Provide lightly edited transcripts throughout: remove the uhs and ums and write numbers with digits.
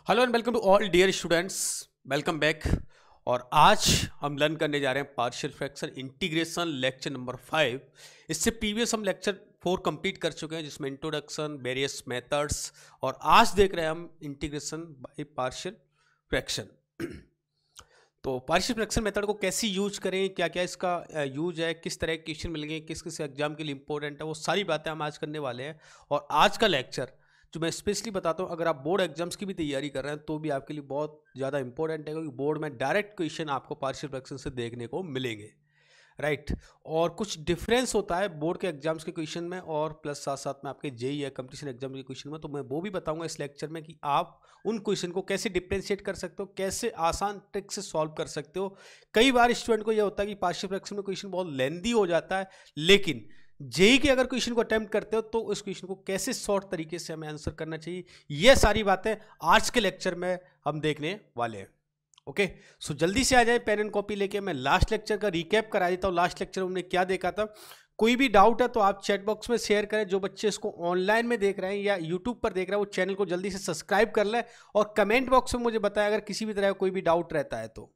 Hello and welcome to all dear students, welcome back. और आज हम लर्न करने जा रहे हैं partial fraction integration lecture number 5। इससे प्रीवियस हम लेक्चर 4 कंप्लीट कर चुके हैं, जिसमें इंट्रोडक्शन, वेरियस मेथड्स, और आज देख रहे हैं हम इंटीग्रेशन बाय पार्शियल फ्रैक्शन। तो पार्शियल फ्रैक्शन मेथड को कैसे यूज करें, क्या क्या इसका यूज है, किस तरह के क्वेश्चन मिलेंगे, किस किस एग्जाम के लिए इंपॉर्टेंट है, वो सारी बातें हम आज करने वाले हैं। और आज का लेक्चर जो मैं स्पेशली बताता हूँ, अगर आप बोर्ड एग्जाम्स की भी तैयारी कर रहे हैं तो भी आपके लिए बहुत ज़्यादा इंपॉर्टेंट है, क्योंकि बोर्ड में डायरेक्ट क्वेश्चन आपको पार्शियल फ्रैक्शन से देखने को मिलेंगे, राइट। और कुछ डिफरेंस होता है बोर्ड के एग्जाम्स के क्वेश्चन में और प्लस साथ साथ में आपके जेईई या कंपटीशन एग्जाम के क्वेश्चन में, तो मैं वो भी बताऊंगा इस लेक्चर में कि आप उन क्वेश्चन को कैसे डिफ्रेंशिएट कर सकते हो, कैसे आसान ट्रिक से सॉल्व कर सकते हो। कई बार स्टूडेंट को यह होता है कि पार्शियल फ्रैक्शन में क्वेश्चन बहुत लेंदी हो जाता है, लेकिन जेईई के अगर क्वेश्चन को अटेम्प्ट करते हो तो उस क्वेश्चन को कैसे शॉर्ट तरीके से हमें आंसर करना चाहिए, ये सारी बातें आज के लेक्चर में हम देखने वाले हैं। ओके, सो जल्दी से आ जाए पेन एंड कॉपी लेके। मैं लास्ट लेक्चर का रिकैप करा देता हूँ, लास्ट लेक्चर में हमने क्या देखा था। कोई भी डाउट है तो आप चैट बॉक्स में शेयर करें। जो बच्चे इसको ऑनलाइन में देख रहे हैं या यूट्यूब पर देख रहे हैं, वो चैनल को जल्दी से सब्सक्राइब कर लें और कमेंट बॉक्स में मुझे बताएं अगर किसी भी तरह का कोई भी डाउट रहता है तो।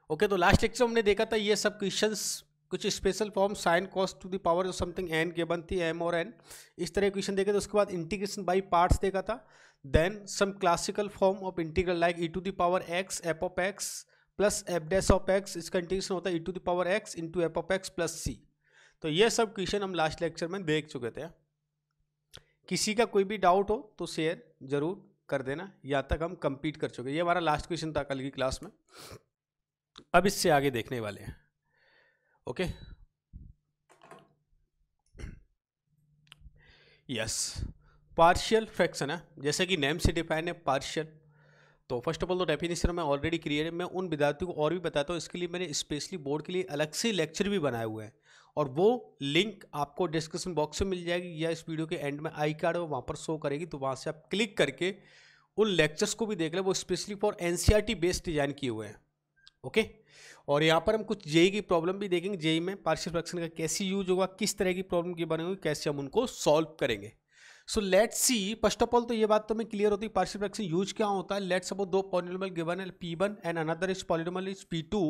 ओके, तो लास्ट लेक्चर हमने देखा था ये सब क्वेश्चंस, कुछ special form sine cos to the power of something n given थी, एम और एन, इस तरह क्वेश्चन देखे थे। उसके बाद इंटीग्रेशन बाय पार्ट्स देखा था। Then some classical form of integral like e to the power x f of x plus f dash of x, इसका इंटीग्रेशन होता है e to the power x into f of x plus c. तो ये सब question हम last lecture में देख चुके थे। किसी का कोई भी डाउट हो तो शेयर जरूर कर देना, यहाँ तक हम कंप्लीट कर चुके। ये हमारा लास्ट क्वेश्चन था कल की क्लास में। अब इससे आगे देखने वाले हैं। ओके, यस, पार्शियल फ्रैक्शन है, जैसे कि नेम से डिफाइन है पार्शियल। तो फर्स्ट ऑफ ऑल तो डेफिनेशन में ऑलरेडी क्लियर है। मैं उन विद्यार्थियों को और भी बताता हूँ, इसके लिए मैंने स्पेशली बोर्ड के लिए अलग से लेक्चर भी बनाए हुए हैं, और वो लिंक आपको डिस्क्रिप्शन बॉक्स में मिल जाएगी या इस वीडियो के एंड में आई कार्ड वहाँ पर शो करेगी, तो वहाँ से आप क्लिक करके उन लेक्चर्स को भी देख लें। वो specially for NCERT based design किए हुए हैं। ओके, और यहाँ पर हम कुछ जेईई की प्रॉब्लम भी देखेंगे। जेईई में पार्शियल फ्रैक्शन का कैसे यूज होगा, किस तरह की प्रॉब्लम की बनेगी, कैसे हम उनको सॉल्व करेंगे। So let's see, first of all तो ये बात तो मैं क्लियर होती है पार्शियल फ्रैक्शन यूज क्या होता है। लेट्स सपोज दो पॉलिनोमियल गिवन है P1 and another is polynomial is P2।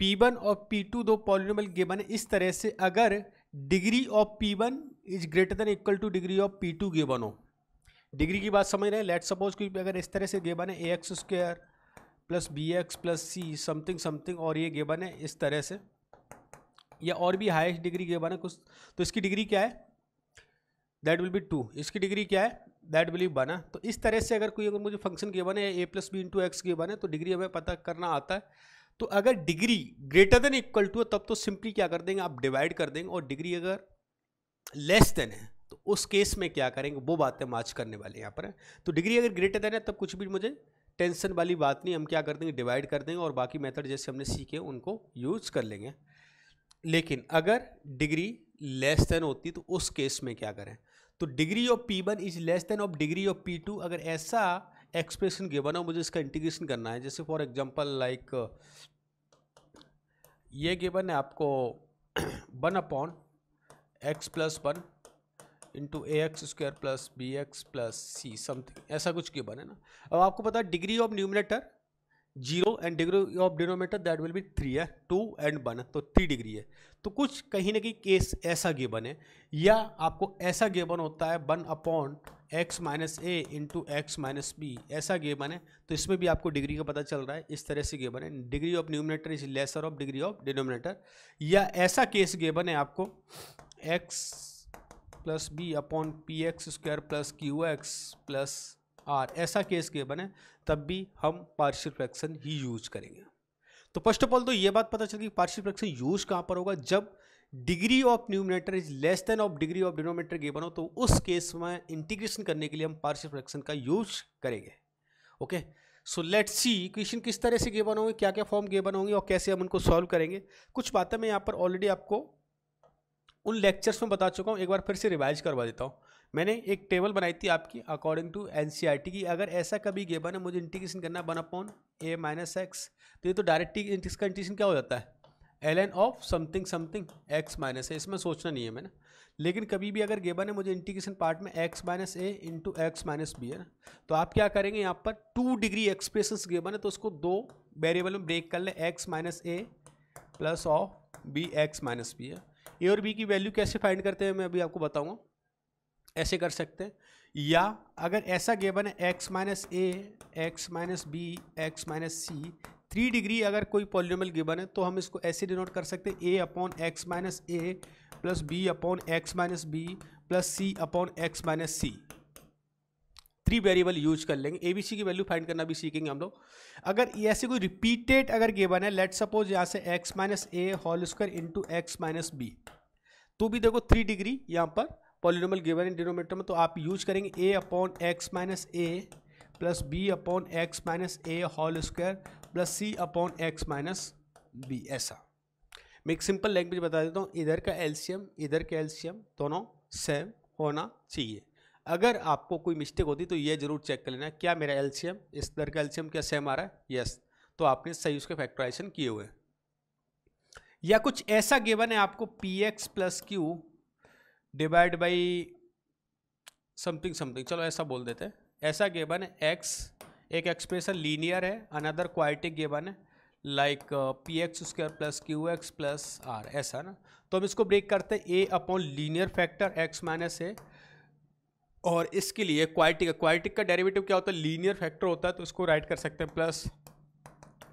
P1 और P2 दो पॉलिनोमियल गिवन है इस तरह से, अगर degree of P1 is greater than equal two degree of P2 given हो। डिग्री की बात समझ रहे हैं। लेट्स सपोज कि अगर इस तरह से गिवन है ax² plus b x plus c something something, और ये गिवन है इस तरह से, या और भी हाईएस्ट डिग्री गिवन है कुछ, तो इसकी डिग्री क्या है, दैट विल बी 2। इसकी डिग्री क्या है, दैट विल बी 1 है। तो इस तरह से अगर मुझे फंक्शन गिवन है a plus b into x given है, तो डिग्री हमें पता करना आता है। तो अगर degree greater than equal to है तब तो सिंपली क्या कर देंगे, आप डिवाइड कर देंगे, और डिग्री अगर लेस देन है तो उस केस में क्या करेंगे, वो बातें हम आज करने वाले हैं यहाँ पर। तो डिग्री अगर ग्रेटर देन है तब कुछ भी मुझे टेंशन वाली बात नहीं, हम क्या कर देंगे, डिवाइड कर देंगे, और बाकी मेथड जैसे हमने सीखे उनको यूज कर लेंगे। लेकिन अगर डिग्री लेस देन होती तो उस केस में क्या करें, तो degree of P1 is less than of degree of P2। अगर ऐसा एक्सप्रेशन गिवन हो, मुझे इसका इंटीग्रेशन करना है। जैसे फॉर एग्जांपल लाइक ये गिवन है आपको 1/x plus 1 into ax² plus b x plus c something, ऐसा कुछ गिवन है ना। अब आपको पता है degree of numerator 0 and degree of denominator that will be 3 है, 2 एंड 1, तो 3 डिग्री है। तो कुछ कहीं ना कहीं केस ऐसा गिवन है, या आपको ऐसा गिवन होता है 1/x माइनस ए इंटू एक्स माइनस बी, ऐसा गिवन है। तो इसमें भी आपको डिग्री का पता चल रहा है, इस तरह से गिवन है degree of numerator is lesser of degree of denominator, या ऐसा केस गिवन है आपको x plus b upon px² plus qx plus r, ऐसा केस गिवन है, तब भी हम पार्शियल फ्रैक्शन ही यूज करेंगे। तो फर्स्ट ऑफ ऑल तो ये बात पता चल गई पार्शियल फ्रैक्शन यूज कहाँ पर होगा, जब degree of numerator is less than of degree of denominator given हो, तो उस केस में इंटीग्रेशन करने के लिए हम पार्शियल फ्रैक्शन का यूज करेंगे। Okay, so let's see question किस तरह से गिवन होंगे, क्या क्या फॉर्म गिवन होंगे और कैसे हम उनको सॉल्व करेंगे। कुछ बातें मैं यहाँ पर ऑलरेडी आपको उन लेक्चर्स में बता चुका हूँ, एक बार फिर से रिवाइज करवा देता हूँ। मैंने एक टेबल बनाई थी आपकी अकॉर्डिंग टू एनसीईआरटी की। अगर ऐसा कभी गिवन है, मुझे इंटीग्रेशन करना है 1/a माइनस एक्स, तो ये तो डायरेक्टली इसका इंटीग्रेशन क्या हो जाता है, ln of something something x minus a, इसमें सोचना नहीं है मैंने। लेकिन कभी भी अगर गिवन है मुझे इंटीग्रेशन पार्ट में x माइनस ए इंटू एक्स माइनस बी है ना, तो आप क्या करेंगे, यहाँ पर 2 डिग्री एक्सप्रेशंस गिवन है तो उसको 2 वेरिएबल में ब्रेक कर ले, x minus a plus of b x minus b है। ए और बी की वैल्यू कैसे फाइंड करते हैं मैं अभी आपको बताऊंगा। ऐसे कर सकते हैं, या अगर ऐसा गिवन है x minus a x minus b x minus c 3 degree अगर कोई पॉलिनोमियल गिवन है तो हम इसको ऐसे डिनोट कर सकते हैं, a upon x minus a plus b upon x minus b plus c upon x minus c. 3 variable use कर लेंगे, ए बी सी की वैल्यू फाइंड करना भी सीखेंगे हम लोग। अगर ऐसे कोई रिपीटेड अगर गिवन है, लेट सपोज यहाँ से x minus a whole square into x minus b, तो भी देखो 3 डिग्री यहाँ पर पॉलिनोमियल गिवन है डिनोमिनेटर में, तो आप यूज करेंगे a upon x minus a plus b upon x minus a whole square plus c upon x minus b. ऐसा मैं एक सिंपल लैंग्वेज बता देता हूँ, इधर का एलसीएम इधर का एलसीएम दोनों सेम होना चाहिए। अगर आपको कोई मिस्टेक होती तो ये जरूर चेक कर लेना, क्या मेरा एलसीएम इस इधर का एलसीएम क्या सेम आ रहा है, यस, तो आपने सही उसके फैक्टराइजेशन किए हुए हैं। या कुछ ऐसा गिवन है आपको P x plus Q divide by something something, चलो ऐसा बोल देते हैं, ऐसा गिवन है एक्स एक एक्सप्रेशन लीनियर है, अनदर क्वाड्रेटिक गिवन है like p x square plus q x plus r, ऐसा ना, तो हम इसको ब्रेक करते हैं a upon linear factor x minus a, और इसके लिए क्वाड्रेटिक का डेरिवेटिव क्या होता है, लीनियर फैक्टर होता है, तो इसको राइट कर सकते हैं plus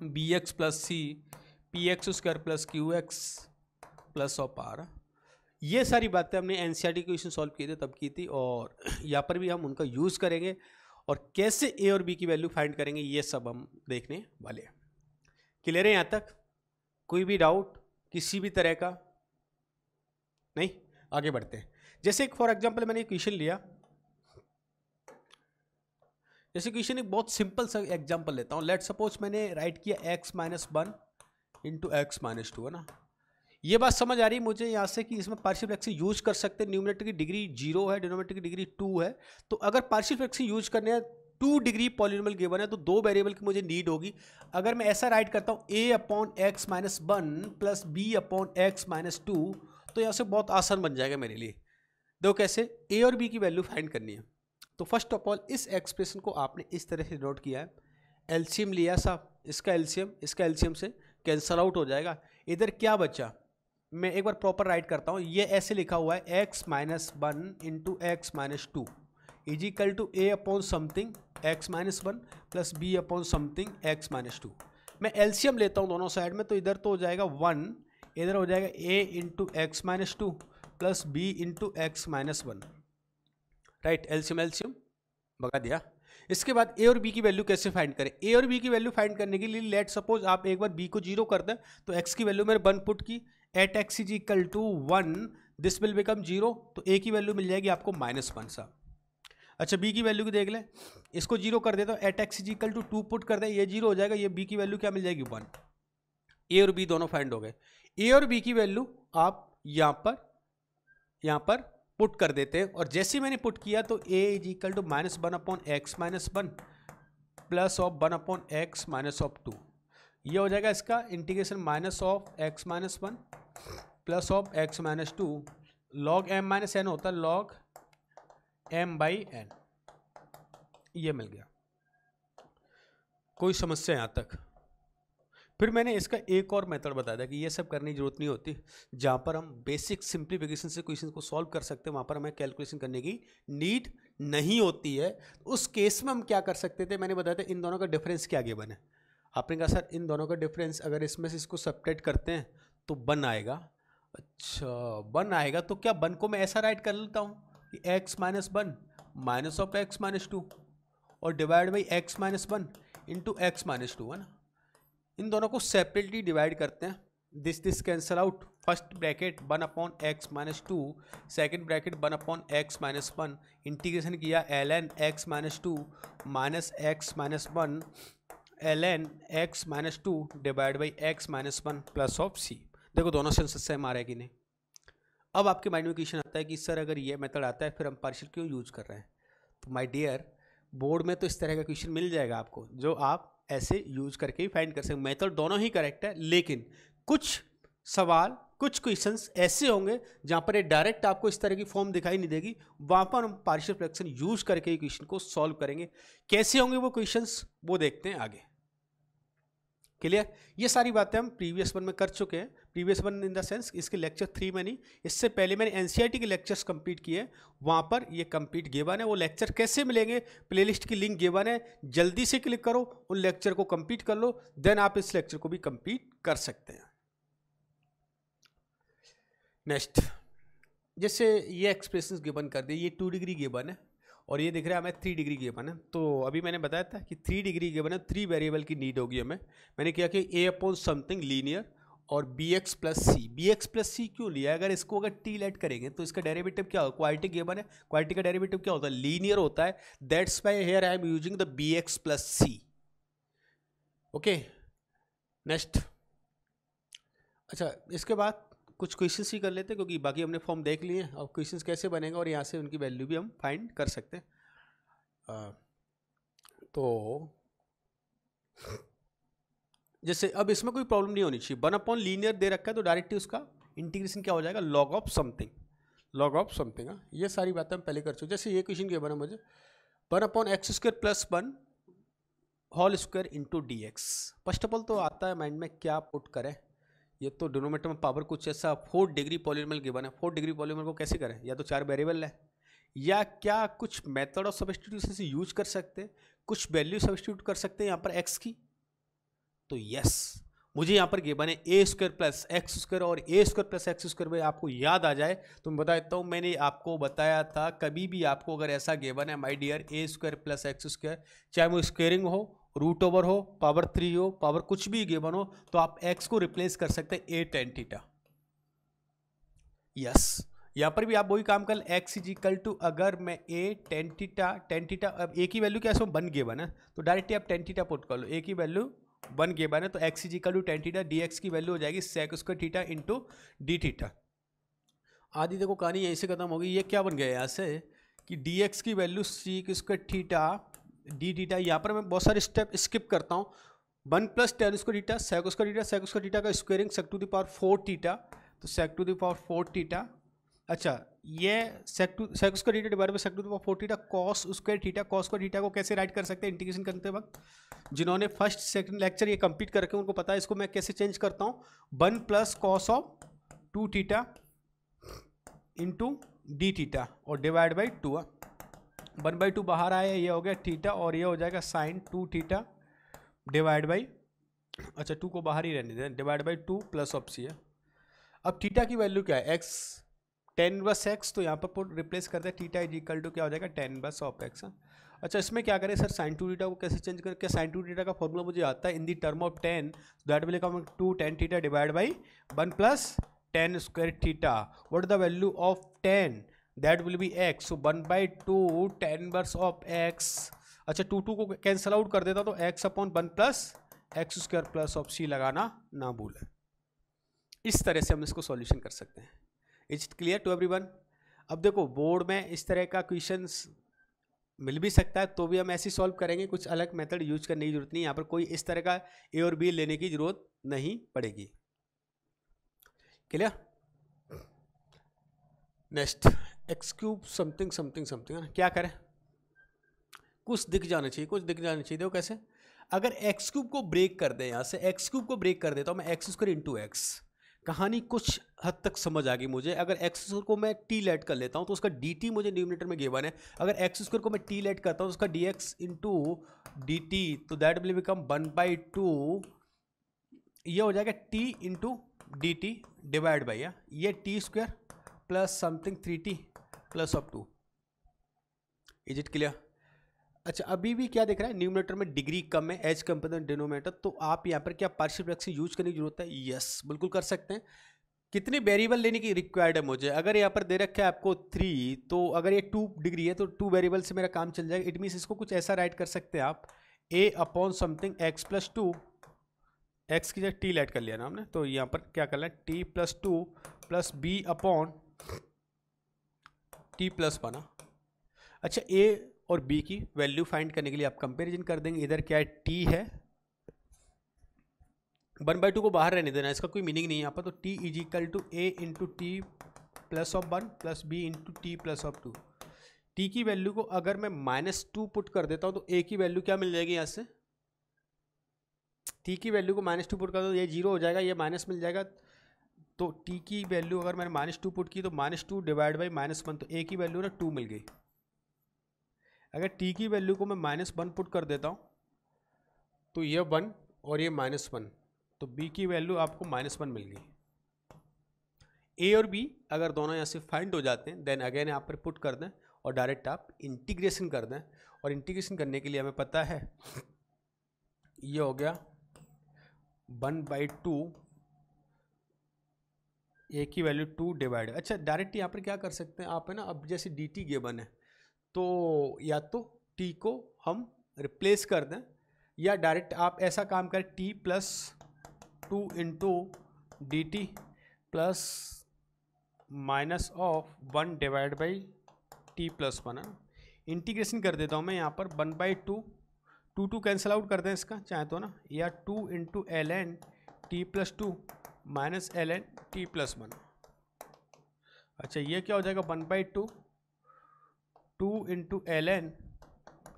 b x plus c p x square plus q x plus of r. ये सारी बातें हमने एनसीईआरटी क्वेश्चन सॉल्व किए थे तब की थी, और यहाँ पर भी हम उनका यूज़ करेंगे, और कैसे ए और बी की वैल्यू फाइंड करेंगे ये सब हम देखने वाले हैं। क्लियर है यहाँ तक? कोई भी डाउट किसी भी तरह का नहीं? आगे बढ़ते हैं। जैसे फॉर एग्जांपल मैंने एक क्वेश्चन लिया, जैसे क्वेश्चन एक बहुत सिंपल सा एग्जांपल लेता हूँ, लेट सपोज मैंने राइट किया x minus 1 into x minus 2 है ना। ये बात समझ आ रही है मुझे यहाँ से कि इसमें पार्शियल फ्रैक्शन यूज कर सकते हैं, न्यूमरेटर की डिग्री 0 है, डिनोमिनेटर की डिग्री 2 है, तो अगर पार्शियल फ्रैक्शन यूज करने हैं 2 डिग्री पॉलिनोमियल गिवन है तो 2 वेरिएबल की मुझे नीड होगी। अगर मैं ऐसा राइट करता हूँ a upon x minus 1 plus b upon x minus 2, तो यहाँ से बहुत आसान बन जाएगा मेरे लिए। देखो कैसे a और b की वैल्यू फाइंड करनी है। तो फर्स्ट ऑफ ऑल इस एक्सप्रेशन को आपने इस तरह से नोट किया है, एलसीएम लिया साहब, इसका एलसीएम से कैंसल आउट हो जाएगा। इधर क्या बचा, मैं एक बार प्रॉपर राइट करता हूँ, ये ऐसे लिखा हुआ है x minus 1 into x minus 2 is equal to a upon something x minus 1 plus b upon something x minus 2। मैं एलसीएम लेता हूँ दोनों साइड में, तो इधर तो हो जाएगा 1, इधर हो जाएगा a into x minus 2 plus b into x minus 1, right. LCM भगा दिया। इसके बाद ए और बी की वैल्यू कैसे फाइंड करें, ए और बी की वैल्यू फाइंड करने के लिए लेट सपोज आप एक बार बी को 0 कर दें, तो एक्स की वैल्यू मैंने 1 पुट की, at x is equal to 1 this will become 0, तो ए की वैल्यू मिल जाएगी आपको -1 सा। अच्छा बी की वैल्यू को देख लें, इसको 0 कर देता हूँ, at x is equal to 2 put कर दें, ये 0 हो जाएगा, ये बी की वैल्यू क्या मिल जाएगी 1। ए और बी दोनों फाइंड हो गए। ए और बी की वैल्यू आप यहाँ पर पुट कर देते हैं, और जैसे मैंने पुट किया तो a is equal to -1 upon x minus 1 plus of 1 upon x minus of 2, ये हो जाएगा इसका integration minus of x minus 1 plus of x minus 2 log m minus n होता है लॉग m बाई n, ये मिल गया। कोई समस्या यहाँ तक? फिर मैंने इसका एक और मेथड बताया था कि ये सब करने की जरूरत नहीं होती, जहाँ पर हम बेसिक सिंप्लीफिकेशन से क्वेश्चन को सॉल्व कर सकते हैं, वहाँ पर हमें कैलकुलेशन करने की नीड नहीं होती है। उस केस में हम क्या कर सकते थे, मैंने बताया था इन दोनों का डिफरेंस क्या गिवन है। आपने कहा सर इन दोनों का डिफरेंस अगर इसमें से इसको सब्ट्रैक्ट करते हैं तो 1 आएगा। अच्छा 1 आएगा, तो क्या 1 को मैं ऐसा राइट कर लेता हूँ कि x minus 1 minus of x minus 2 और divide by x minus 1 into x minus 2 है ना। इन दोनों को सेपरेटली डिवाइड करते हैं, this cancel out, first bracket 1 upon x minus 2, second bracket 1 upon x minus 1, integration किया ln x minus 2 minus x minus 1 ln x minus 2 divide by x minus 1 plus of c. देखो दोनों sense same आ रहा है कि नहीं। अब आपके mind में क्वेश्चन आता है कि सर अगर ये मेथड आता है फिर हम पार्शियल क्यों यूज कर रहे हैं। तो माय डियर बोर्ड में तो इस तरह का क्वेश्चन मिल जाएगा आपको, जो आप ऐसे यूज करके ही फाइंड कर सकते हैं। मेथड दोनों ही करेक्ट है, लेकिन कुछ सवाल, कुछ क्वेश्चंस ऐसे होंगे जहां पर ये डायरेक्ट आपको इस तरह की फॉर्म दिखाई नहीं देगी, वहां पर हम पार्शियल फ्रैक्शन यूज करके ये क्वेश्चन को सॉल्व करेंगे। कैसे होंगे वो क्वेश्चंस, वो देखते हैं आगे। क्लियर? ये सारी बातें हम प्रीवियस वन में कर चुके हैं। Previous one in the sense इसके लेक्चर 3 में नहीं, इससे पहले मैंने एनसीईआरटी के लेक्चर्स कंप्लीट किए, वहां पर ये कंप्लीट गिवन है। वो लेक्चर कैसे मिलेंगे, प्लेलिस्ट की लिंक गिवन है, जल्दी से क्लिक करो, उन लेक्चर को कंप्लीट कर लो, देन आप इस लेक्चर को भी कंप्लीट कर सकते हैं। नेक्स्ट, जैसे ये एक्सप्रेशंस गिवन कर दिए, ये 2 डिग्री गिवन है और ये दिख रहा है हमें 3 डिग्री गिवन है। तो अभी मैंने बताया था कि 3 डिग्री गिवन है, 3 वेरिएबल की नीड होगी हमें। मैंने किया कि a अपॉन समथिंग लीनियर और bx प्लस सी। bx प्लस सी क्यों लिया? अगर इसको अगर t लेट करेंगे तो इसका डेरिवेटिव क्या होगा? क्वालिटी गिवन है, क्वालिटी का डेरिवेटिव क्या होता है? लीनियर होता है। That's why here I am using the bx plus c. Okay, next. अच्छा, इसके बाद कुछ क्वेश्चंस ही कर लेते हैं, क्योंकि बाकी हमने फॉर्म देख लिए हैं। अब क्वेश्चंस कैसे बनेगा और यहाँ से उनकी वैल्यू भी हम फाइंड कर सकते हैं। तो जैसे अब इसमें कोई प्रॉब्लम नहीं होनी चाहिए। 1 अपॉन लीनियर दे रखा है तो डायरेक्टली उसका इंटीग्रेशन क्या हो जाएगा? Log of something, log of something. ये सारी बातें हम पहले कर चुके। जैसे ये क्वेश्चन क्या बना मुझे, 1 upon x square plus 1 whole square into d x. First of all तो आता है माइंड में क्या पुट करें। ये तो डिनोमिनेटर में पावर कुछ ऐसा 4 डिग्री पॉलिनोमियल गिवन है। 4 डिग्री पॉलिनोमियल को कैसे करें? या तो 4 वेरिएबल है, या क्या कुछ मेथड ऑफ सब्स्टिट्यूशन से यूज कर सकते हैं, कुछ वैल्यू सब्स्टिट्यूट कर सकते हैं यहाँ पर एक्स की। तो यस, मुझे यहाँ पर गिवन है ए स्क्वायर प्लस एक्स स्क्वायर, और ए स्क्वायर प्लस एक्स स्क्वायर में आपको याद आ जाए तो मैं बता देता हूँ, मैंने आपको बताया था कभी भी आपको अगर ऐसा गिवन है my dear a square plus x square, चाहे वो स्क्वेयरिंग हो, रूट ओवर हो, पावर 3 हो, पावर कुछ भी गिवन हो, तो आप एक्स को रिप्लेस कर सकते हैं ए टेन थीटा। यस, यहाँ पर भी आप वही काम कर, एक्स इज इक्वल टू, अगर मैं ए टेन थीटा, अब ए की वैल्यू क्या है, वन गिवन है तो डायरेक्टली आप टेन थीटा पुट कर लो। ए की वैल्यू 1 गिवन है तो x is equal to tan theta, d x की वैल्यू हो जाएगी sec square theta into d theta. आदि देखो कहानी यहीं से खत्म होगी। ये क्या बन गया यहाँ से कि डी एक्स की value seek square theta d theta. यहाँ पर मैं बहुत सारे स्टेप स्किप करता हूँ। 1 plus tan square theta sec square theta, sec square theta का squaring sec to the power 4 theta, तो sec to the power 4 theta. अच्छा, ये sec square theta divide by sec to the power 4 theta cos square theta. Cos square theta को कैसे right कर सकते हैं integration करते वक्त? जिन्होंने फर्स्ट सेकंड लेक्चर ये कंप्लीट करके उनको पता है इसको मैं कैसे चेंज करता हूँ। 1 plus cos of 2 theta into d theta और डिवाइड बाई 2। 1/2 बाहर आया, ये हो गया थीटा, और ये हो जाएगा साइन 2 थीटा डिवाइड बाई, अच्छा 2 को बाहर ही रहने दें, डिवाइड बाई 2 प्लस ऑफ सी है। अब थीटा की वैल्यू क्या है? एक्स, टेन बस एक्स, तो यहाँ पर रिप्लेस करते हैं थीटा इज इक्वल टू क्या हो जाएगा? टेन बस ऑफ एक्स। अच्छा, इसमें क्या करें सर? साइन 2 थीटा को कैसे चेंज करें? क्या साइन 2 थीटा का फॉर्मूला मुझे आता है in the term of 10, that will come 2 tan theta divide by 1 plus tan square theta. What the value of 10? That will be x, so 1/2 tan verse of x. अच्छा, 2 को cancel out कर देता तो x upon 1 plus x square plus of c लगाना ना भूलें। इस तरह से हम इसको सॉल्यूशन कर सकते हैं। Is it clear to everyone? अब देखो, बोर्ड में इस तरह का क्वेश्चंस मिल भी सकता है तो भी हम ऐसे सॉल्व करेंगे, कुछ अलग मेथड यूज करने की जरूरत नहीं। यहाँ पर कोई इस तरह का ए और बी लेने की जरूरत नहीं पड़ेगी। Clear? Next, x cube something something something, क्या करें? कुछ दिख जाना चाहिए, कुछ दिख जाना चाहिए। देखो कैसे, अगर एक्स क्यूब को ब्रेक कर दे, यहाँ से एक्स क्यूब को ब्रेक कर देता हूँ मैं, एक्स स्क्वायर इंटू एक्स, कहानी कुछ हद तक समझ आ गई मुझे। अगर एक्स स्क्वायर को मैं टी लेट कर लेता हूँ तो उसका डी टी मुझे न्यूमिनेटर में गिवन है। अगर एक्स स्क्वायर को मैं टी लेट करता हूँ तो उसका d x into d t, तो दैट विल बिकम 1/2, ये हो जाएगा t into d t divide by ये t square plus something 3t plus of 2। Is it clear? अच्छा, अभी भी क्या दिख रहा है? न्यूमिनेटर में डिग्री कम है, एज कंपेयर डिनोमिनेटर, तो आप यहाँ पर क्या पार्शियल फ्रैक्शन यूज करने की जरूरत है? यस, बिल्कुल कर सकते हैं। कितने वेरिएबल लेने की रिक्वायर्ड है मुझे? अगर यहाँ पर दे रखा है आपको 3, तो अगर ये 2 डिग्री है तो 2 वेरिएबल से मेरा काम चल जाएगा। इट मीन्स इसको कुछ ऐसा राइट कर सकते हैं आप, a upon something x plus 2, x की जगह टी लेट कर लिया ना हमने, तो यहाँ पर क्या करना है? T plus 2 plus b upon t plus 1। अच्छा, ए और बी की वैल्यू फाइंड करने के लिए आप कंपैरिजन कर देंगे। इधर क्या है? टी है 1/2 को बाहर रहने देना, इसका कोई मीनिंग नहीं है यहाँ पर। तो t is equal to a into t plus of 1 plus b into t plus of 2। t की वैल्यू को अगर मैं -2 पुट कर देता हूँ तो a की वैल्यू क्या मिल जाएगी यहाँ से, t की वैल्यू को -2 पुट कर दो, ये 0 हो जाएगा, ये माइनस मिल जाएगा। तो t की वैल्यू अगर मैंने -2 पुट की तो -2 डिवाइड बाई -1, तो a की वैल्यू ना 2 मिल गई। अगर t की वैल्यू को मैं -1 पुट कर देता हूँ तो ये 1 और ये -1, तो b की वैल्यू आपको -1 मिल गई। a और b अगर दोनों यहाँ से फाइंड हो जाते हैं देन अगेन यहाँ पर पुट कर दें और डायरेक्ट आप इंटीग्रेशन कर दें। और इंटीग्रेशन करने के लिए हमें पता है ये हो गया 1/2, a की वैल्यू 2 डिवाइड। अच्छा डायरेक्ट यहाँ पर क्या कर सकते हैं आप, है ना, अब जैसे dt गिवन है तो या तो t को हम रिप्लेस कर दें या डायरेक्ट आप ऐसा काम करें t plus 2 into d T plus minus of 1 divide by t plus 1, है ना। इंटीग्रेशन कर देता हूँ मैं यहाँ पर 1/2, 2 कैंसिल आउट कर दें इसका चाहे तो ना, या 2 into l n t plus 2 minus l n t plus 1। अच्छा ये क्या हो जाएगा 1/2 2 into l n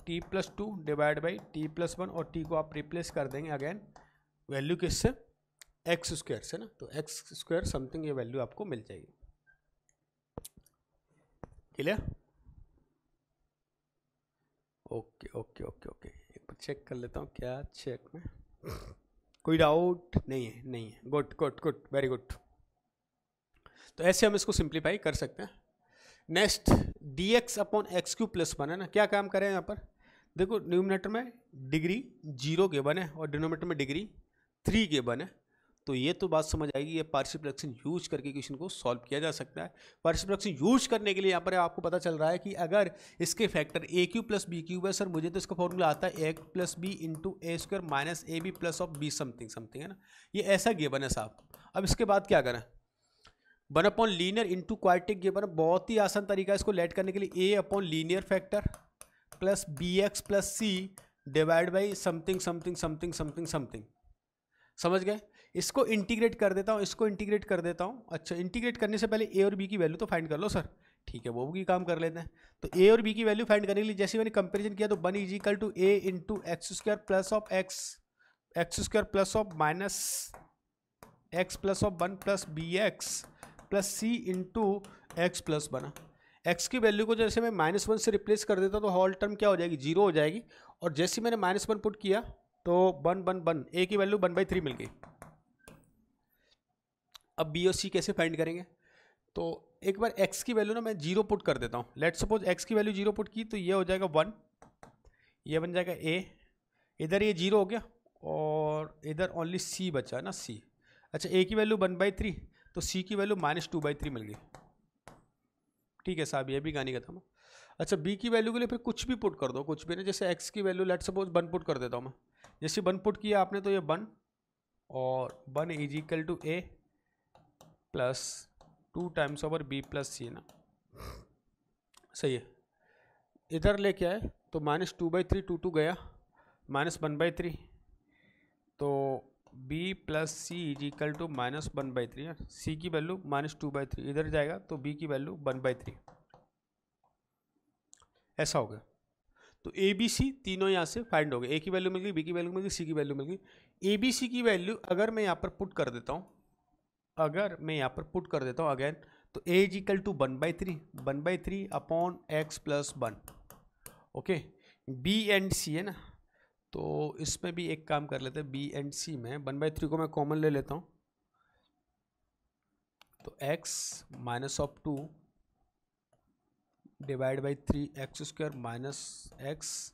t plus 2 divide by t plus 1, और टी को आप रिप्लेस कर देंगे अगेन वैल्यू किससे, एक्स स्क्वायर से ना, तो एक्स स्क्वायर समथिंग ये वैल्यू आपको मिल जाएगी। Clear? Okay okay okay okay, एक बार चेक कर लेता हूँ क्या चेक में कोई डाउट नहीं है, नहीं है, good good good, very good. तो ऐसे हम इसको सिंप्लीफाई कर सकते हैं। Next dx upon x Q plus 1, है ना। क्या काम करें यहाँ पर, देखो न्यूमिनेटर में डिग्री 0 के बने और डिनोमिनेटर में डिग्री 3 के बने, तो ये तो बात समझ आएगी ये पार्शियल फ्रैक्शन यूज करके क्वेश्चन को सॉल्व किया जा सकता है। पार्शियल फ्रैक्शन यूज करने के लिए यहाँ पर आपको पता चल रहा है कि अगर इसके factor a cube plus b cube है, सर मुझे तो इसका फॉर्मूला आता है a plus b into a square minus a b plus of b something something, है ना। ये ऐसा गिवन है साहब। अब इसके बाद क्या करें, 1 upon linear into quadratic given है, बहुत ही आसान तरीका है इसको लेट करने के लिए। A upon linear factor plus b x plus c divide by something something something something something, समझ गए। इसको इंटीग्रेट कर देता हूँ, इसको इंटीग्रेट कर देता हूँ। अच्छा इंटीग्रेट करने से पहले ए और बी की वैल्यू तो फाइंड कर लो सर, ठीक है वो भी काम कर लेते हैं। तो ए और बी की वैल्यू फाइंड करने के लिए जैसे मैंने कंपेरिजन किया तो 1 is equal to a into x square plus of x square plus of minus x plus of 1 plus b x plus c into x plus 1। एक्स की वैल्यू को जैसे मैं -1 से रिप्लेस कर देता तो होल टर्म क्या हो जाएगी, 0 हो जाएगी। और जैसे मैंने -1 पुट किया तो 1 ए की वैल्यू 1/3 मिल गई। अब बी और सी कैसे फाइंड करेंगे, तो एक बार एक्स की वैल्यू ना मैं 0 पुट कर देता हूँ। लेट सपोज एक्स की वैल्यू 0 पुट की तो ये हो जाएगा 1, ये बन जाएगा ए, इधर ये 0 हो गया और इधर ओनली सी बचा ना, सी। अच्छा ए की वैल्यू 1/3 तो सी की वैल्यू -2/3 मिल गई। ठीक है साहब, ये भी कहानी खत्म। अच्छा बी की वैल्यू के लिए फिर कुछ भी पुट कर दो, कुछ भी नहीं। जैसे एक्स की वैल्यू लेट सपोज 1 पुट कर देता हूँ मैं। जैसे 1 पुट किया आपने तो ये 1 और 1 is equal to a plus 2 times over b plus c, ना सही है। इधर लेके आए तो -2/3 2 गया -1/3, तो b plus C is equal to -1/3। सी की वैल्यू -2/3 इधर जाएगा तो b की वैल्यू 1/3, ऐसा हो गया। तो ए बी सी तीनों यहाँ से फाइंड हो गए, ए की वैल्यू मिल गई, बी की वैल्यू मिल गई, सी की वैल्यू मिल गई। ए बी सी की वैल्यू अगर मैं यहाँ पर पुट कर देता हूँ, अगेन तो a is equal to 1/3 upon x plus 1। Okay b and c है ना, तो इसमें भी एक काम कर लेते हैं। बी एंड सी में 1/3 को मैं कॉमन ले लेता हूँ, तो x minus of 2 divide by 3 x square minus x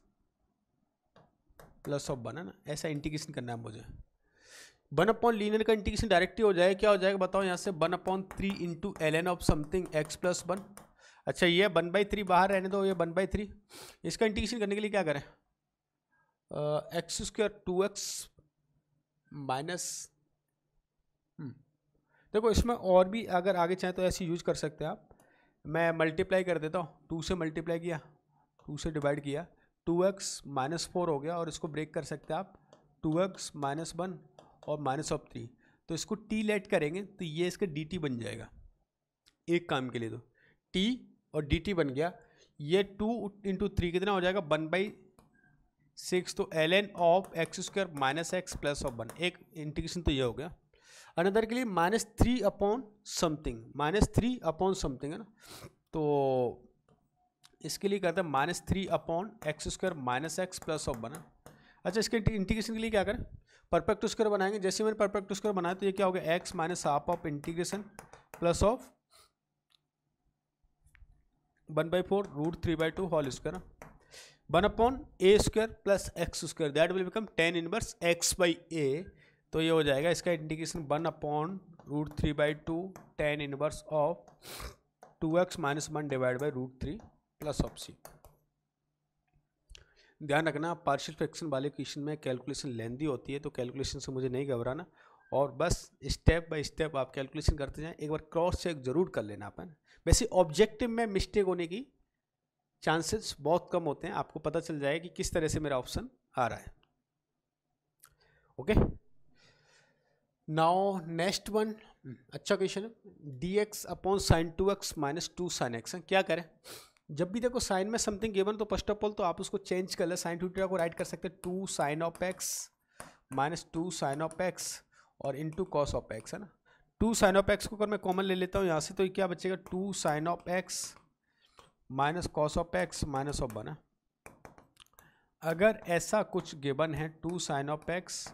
plus of 1, है ना। ऐसा इंटीग्रेशन करना है मुझे। 1 अपॉन लीनियर का इंटीग्रेशन डायरेक्ट ही हो जाएगा, क्या हो जाएगा बताओ यहाँ से, 1/3 into l n of something x plus 1। अच्छा ये 1/3 बाहर रहने दो, ये 1/3। इसका इंटीग्रेशन करने के लिए क्या करें, एक्स स्क्वायर 2x माइनस, देखो इसमें और भी अगर आगे चाहें तो ऐसे यूज कर सकते हैं आप। मैं मल्टीप्लाई कर देता हूँ, 2 से मल्टीप्लाई किया, 2 से डिवाइड किया, 2x -4 हो गया। और इसको ब्रेक कर सकते हैं आप, 2x -1 और -3, तो इसको t लेट करेंगे तो ये इसका dt बन जाएगा एक काम के लिए। तो t और dt बन गया, ये 2 × 3 कितना हो जाएगा 1/6, तो ln of x² - x plus of 1, एक इंटीग्रेशन तो ये हो गया। अनदर के लिए -3/समथिंग है ना, तो इसके लिए करते हैं -3/x² - x प्लस ऑफ 1। अच्छा, इसके इंटीग्रेशन के लिए क्या करें, परफेक्ट स्क्वायर बनाएंगे। जैसे मैंने परफेक्ट स्क्वायर बनाया तो ये क्या हो गया x - ½ of integration plus of 1/4 √3/2 whole square 1/a² plus x² that will become tan inverse x/a। तो ये हो जाएगा इसका integration 1/√3/2 tan inverse of 2x - 1 divide by √3 plus of c। ध्यान रखना, पार्शियल फ्रैक्शन वाले क्वेश्चन में कैलकुलेशन लेंदी होती है, तो कैलकुलेशन से मुझे नहीं घबराना, और बस स्टेप बाय स्टेप आप कैलकुलेशन करते जाएं। एक बार क्रॉस चेक जरूर कर लेना अपन। वैसे ऑब्जेक्टिव में मिस्टेक होने की चांसेस बहुत कम होते हैं, आपको पता चल जाएगा कि किस तरह से मेरा ऑप्शन आ रहा है। ओके, नाउ नेक्स्ट वन, अच्छा क्वेश्चन है, dx/sin 2x - 2 sin x। क्या करें, जब भी देखो साइन में समथिंग गिवन तो फर्स्ट ऑफ ऑल तो आप उसको चेंज कर ले, साइन थीटा को राइट कर सकते हैं 2 sin of x - 2 sin of x और इंटू कॉस ऑफ x, है ना। 2 sin of x को अगर मैं कॉमन ले लेता हूँ यहाँ से, तो क्या बचेगा 2 sin of x minus cos of x minus of 1 है। अगर ऐसा कुछ गिवन है 2 sin of x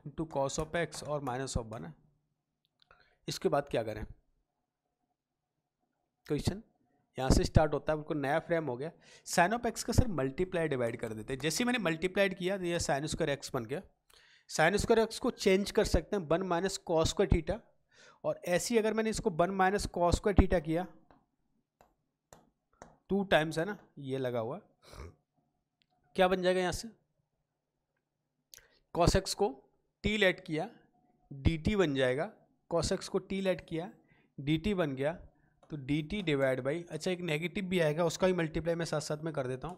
into cos of x और माइनस ऑफ 1 है, इसके बाद क्या करें, क्वेश्चन यहाँ से स्टार्ट होता है, बिल्कुल नया फ्रेम हो गया। साइन ऑफ एक्स का सर मल्टीप्लाई डिवाइड कर देते हैं। जैसे मैंने मल्टीप्लाइड किया तो ये साइन स्क्वायर एक्स बन गया। साइन स्क्वायर एक्स को चेंज कर सकते हैं 1 माइनस कॉस स्क्वायर थीटा, और ऐसे ही अगर मैंने इसको 1 माइनस कॉस स्क्वायर थीटा किया 2 टाइम्स, है ना, ये लगा हुआ, क्या बन जाएगा यहाँ से, कॉस एक्स को टी लेट किया dt बन जाएगा, कॉस एक्स को टी लेट किया dt बन गया, तो dt डिवाइड बाई, अच्छा एक नेगेटिव भी आएगा उसका भी मल्टीप्लाई मैं साथ साथ में कर देता हूँ।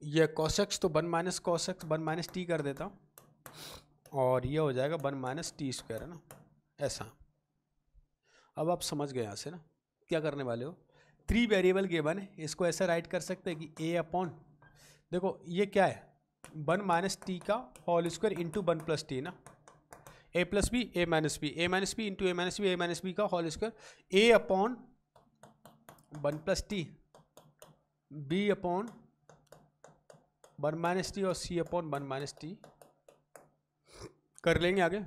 ये cos x तो 1 minus cos x 1 minus t कर देता हूँ, और ये हो जाएगा 1 माइनस टी स्क्वायर, है ना, ऐसा। अब आप समझ गए यहाँ से ना क्या करने वाले हो। 3 वेरिएबल गिवन है, इसको ऐसा राइट कर सकते हैं कि a अपॉन, देखो ये क्या है 1 माइनस टी का whole square into 1 plus t ना, a plus b a minus b into a minus b का whole square, a upon 1 plus t, b upon 1 minus t और c अपॉन 1 माइनस टी। कर लेंगे आगे,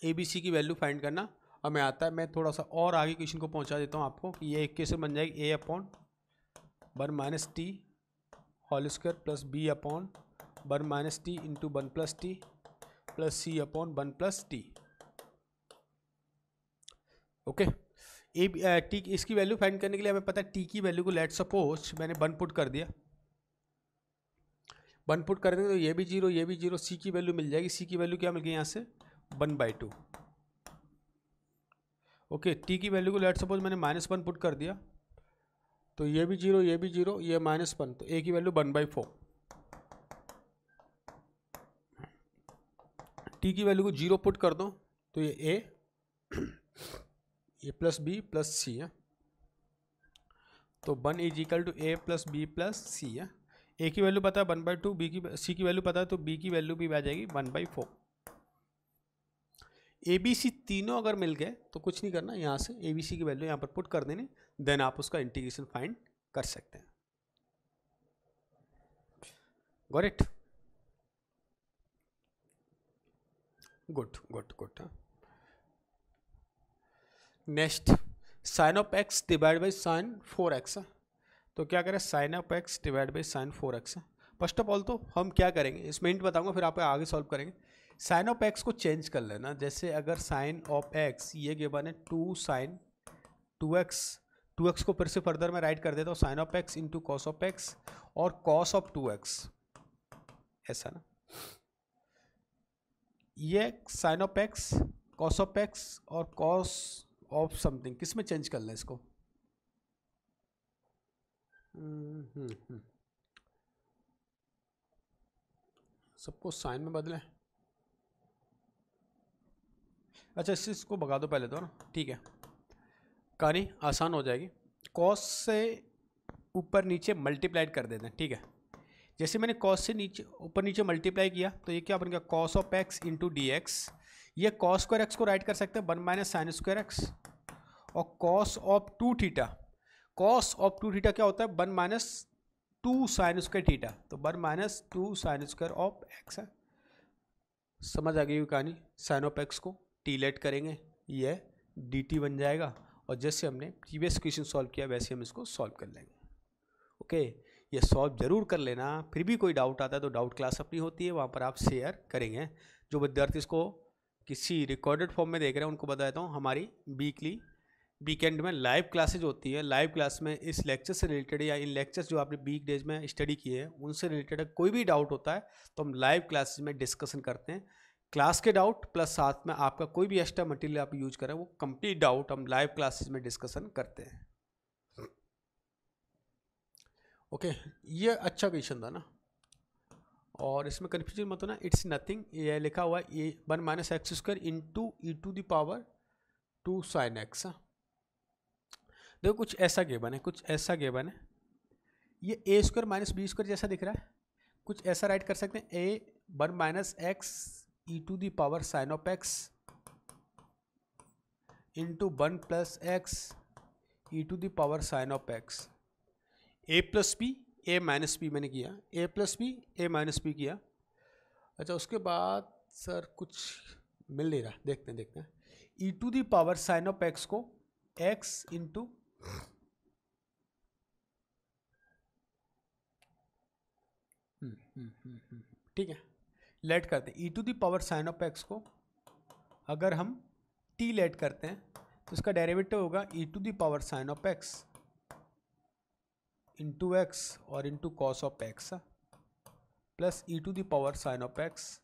A B C की value find करना हमें आता है। मैं थोड़ा सा और आगे क्वेश्चन को पहुंचा देता हूं आपको कि ये एक कैसे बन जाएगी, a upon 1 minus t whole square plus b upon 1 minus t into 1 plus t plus c upon 1 plus t. Okay, t इसकी वैल्यू फाइंड करने के लिए हमें पता है टी की वैल्यू को लेट सपोज मैंने 1 पुट कर दिया, 1 पुट कर देंगे तो ये भी 0 सी की वैल्यू मिल जाएगी। सी की वैल्यू क्या मिल गई यहाँ से 1/2। ओके, टी की वैल्यू को लेट सपोज मैंने -1 पुट कर दिया, तो ये भी 0 ये -1, तो ए की वैल्यू 1/4। टी की वैल्यू को 0 पुट कर दो तो ये a, a plus b plus c है, तो 1 is equal to a plus b plus c है। ए की वैल्यू पता है 1/2, बी की सी की वैल्यू पता है तो बी की वैल्यू भी आ जाएगी 1/4। ए बी सी तीनों अगर मिल गए तो कुछ नहीं करना, यहाँ से ए बी सी की वैल्यू यहाँ पर पुट कर देनी, देन आप उसका इंटीग्रेशन फाइंड कर सकते हैं। Got it, good good good. Next, sine of x divide by sine 4x, तो क्या करें sine of x divide by sine 4x। First of all तो हम क्या करेंगे, इसमें हिंट बताऊंगा फिर आप आगे सॉल्व करेंगे। साइन ऑफ एक्स को चेंज कर लेना, जैसे अगर साइन ऑफ एक्स ये गिवन है 2 sin 2x को फिर से फर्दर मैं राइट कर देता हूँ sine of x into cos of x और कॉस ऑफ 2x, ऐसा ना। ये sine of x cos of x और कॉस ऑफ समथिंग किस में चेंज कर लें इसको, सबको साइन में बदलें। अच्छा इस चीज़ को भगा दो पहले तो ना, ठीक है, कहानी आसान हो जाएगी। कॉस से ऊपर नीचे मल्टीप्लाइड कर देते हैं, ठीक है। जैसे मैंने कॉस से नीचे ऊपर नीचे मल्टीप्लाई किया तो ये क्या बन गया, cos of x into d x. ये कॉस स्क्वायर एक्स को राइट कर सकते हैं 1 माइनस साइन स्क्वायर एक्स। और cos of 2 theta, cos of 2 theta क्या होता है 1 माइनस 2 साइन स्क्वायर थीटा, तो 1 minus 2 sine square of x है। समझ आ गई कहानी। साइन ऑफ एक्स को टी लेट करेंगे, ये डी टी बन जाएगा, और जैसे हमने प्रीवियस क्वेश्चन सॉल्व किया वैसे हम इसको सॉल्व कर लेंगे। ओके, ये सॉल्व जरूर कर लेना। फिर भी कोई डाउट आता है तो डाउट क्लास अपनी होती है, वहाँ पर आप शेयर करेंगे। जो विद्यार्थी इसको किसी रिकॉर्डेड फॉर्म में देख रहे हैं उनको बता देता हूँ, हमारी वीकेंड में लाइव क्लासेज होती है। लाइव क्लास में इस लेक्चर से रिलेटेड या इन लेक्चर्स जो आपने वीक डेज में स्टडी किए हैं उनसे रिलेटेड कोई भी डाउट होता है तो हम लाइव क्लासेज में डिस्कशन करते हैं। क्लास के डाउट प्लस साथ में आपका कोई भी एक्स्ट्रा मटेरियल आप यूज करें वो कंप्लीट डाउट हम लाइव क्लासेज में डिस्कशन करते हैं। ओके, ये अच्छा क्वेश्चन था ना, और इसमें कन्फ्यूजन मत होना, इट्स नथिंग। ये लिखा हुआ है ये 1 minus x square into e to the power 2 sine x. देखो कुछ ऐसा गिवन है, कुछ ऐसा गिवन है, ये ए स्क्वायर माइनस बी स्क्वायर जैसा दिख रहा है, कुछ ऐसा राइट कर सकते हैं, a 1 minus x e to the power sine of x into 1 plus x e to the power sine of x. A plus b a minus b मैंने किया, a plus b a minus b किया। अच्छा उसके बाद sir कुछ मिल नहीं रहा, देखते हैं e to the power sine of x को एक्स इंटू ठीक है, लेट करते हैं। E to the power sine of x को अगर हम टी लेट करते हैं तो इसका डेरिवेटिव होगा e to the power sine of x into x और into cos of x plus e to the power sine of x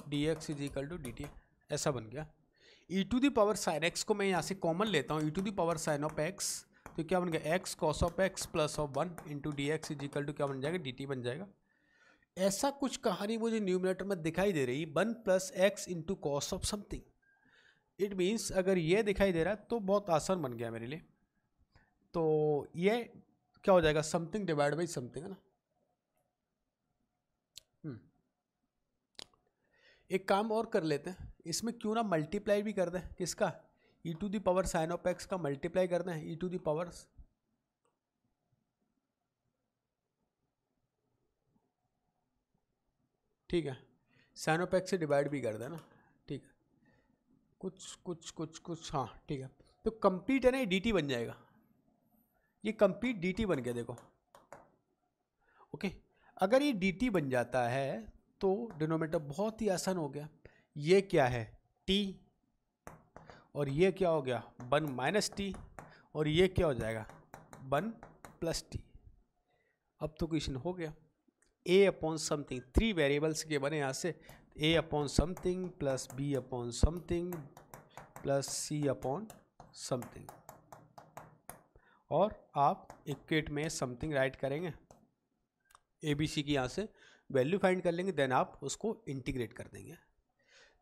d x is equal to d t. ऐसा बन गया। E to the power sine x को मैं यहाँ से common लेता हूँ, e to the power sine of x तो क्या बन गया x cos of x plus of 1 into d x is equal to क्या बन जाएगा डी टी बन जाएगा। ऐसा कुछ कहानी मुझे न्यूमरेटर में दिखाई दे रही, 1 plus x into cos of something. It means अगर ये दिखाई दे रहा है तो बहुत आसान बन गया मेरे लिए। तो ये क्या हो जाएगा समथिंग डिवाइड बाई समथिंग है ना। एक काम और कर लेते हैं, इसमें क्यों ना मल्टीप्लाई भी कर दें, किसका e to the power sine of x का मल्टीप्लाई कर दें ई टू द पावर, ठीक है, साइन ऑफ एक्स से डिवाइड भी कर देना, ठीक है, कुछ हाँ ठीक है। तो कंप्लीट है ना ये डी टी बन जाएगा, ये कंप्लीट डी टी बन गया देखो। ओके, अगर ये डी टी बन जाता है तो डिनोमिनेटर बहुत ही आसान हो गया। ये क्या है टी और ये क्या हो गया 1 माइनस टी और ये क्या हो जाएगा 1 प्लस टी। अब तो क्वेश्चन हो गया। ए अपॉन समथिंग 3 वेरिएबल्स के बने यहाँ से, a upon something plus b upon something plus c upon something, और आप इक्वेट में समथिंग राइट करेंगे, ए बी सी की यहाँ से वैल्यू फाइंड कर लेंगे, देन आप उसको इंटीग्रेट कर देंगे।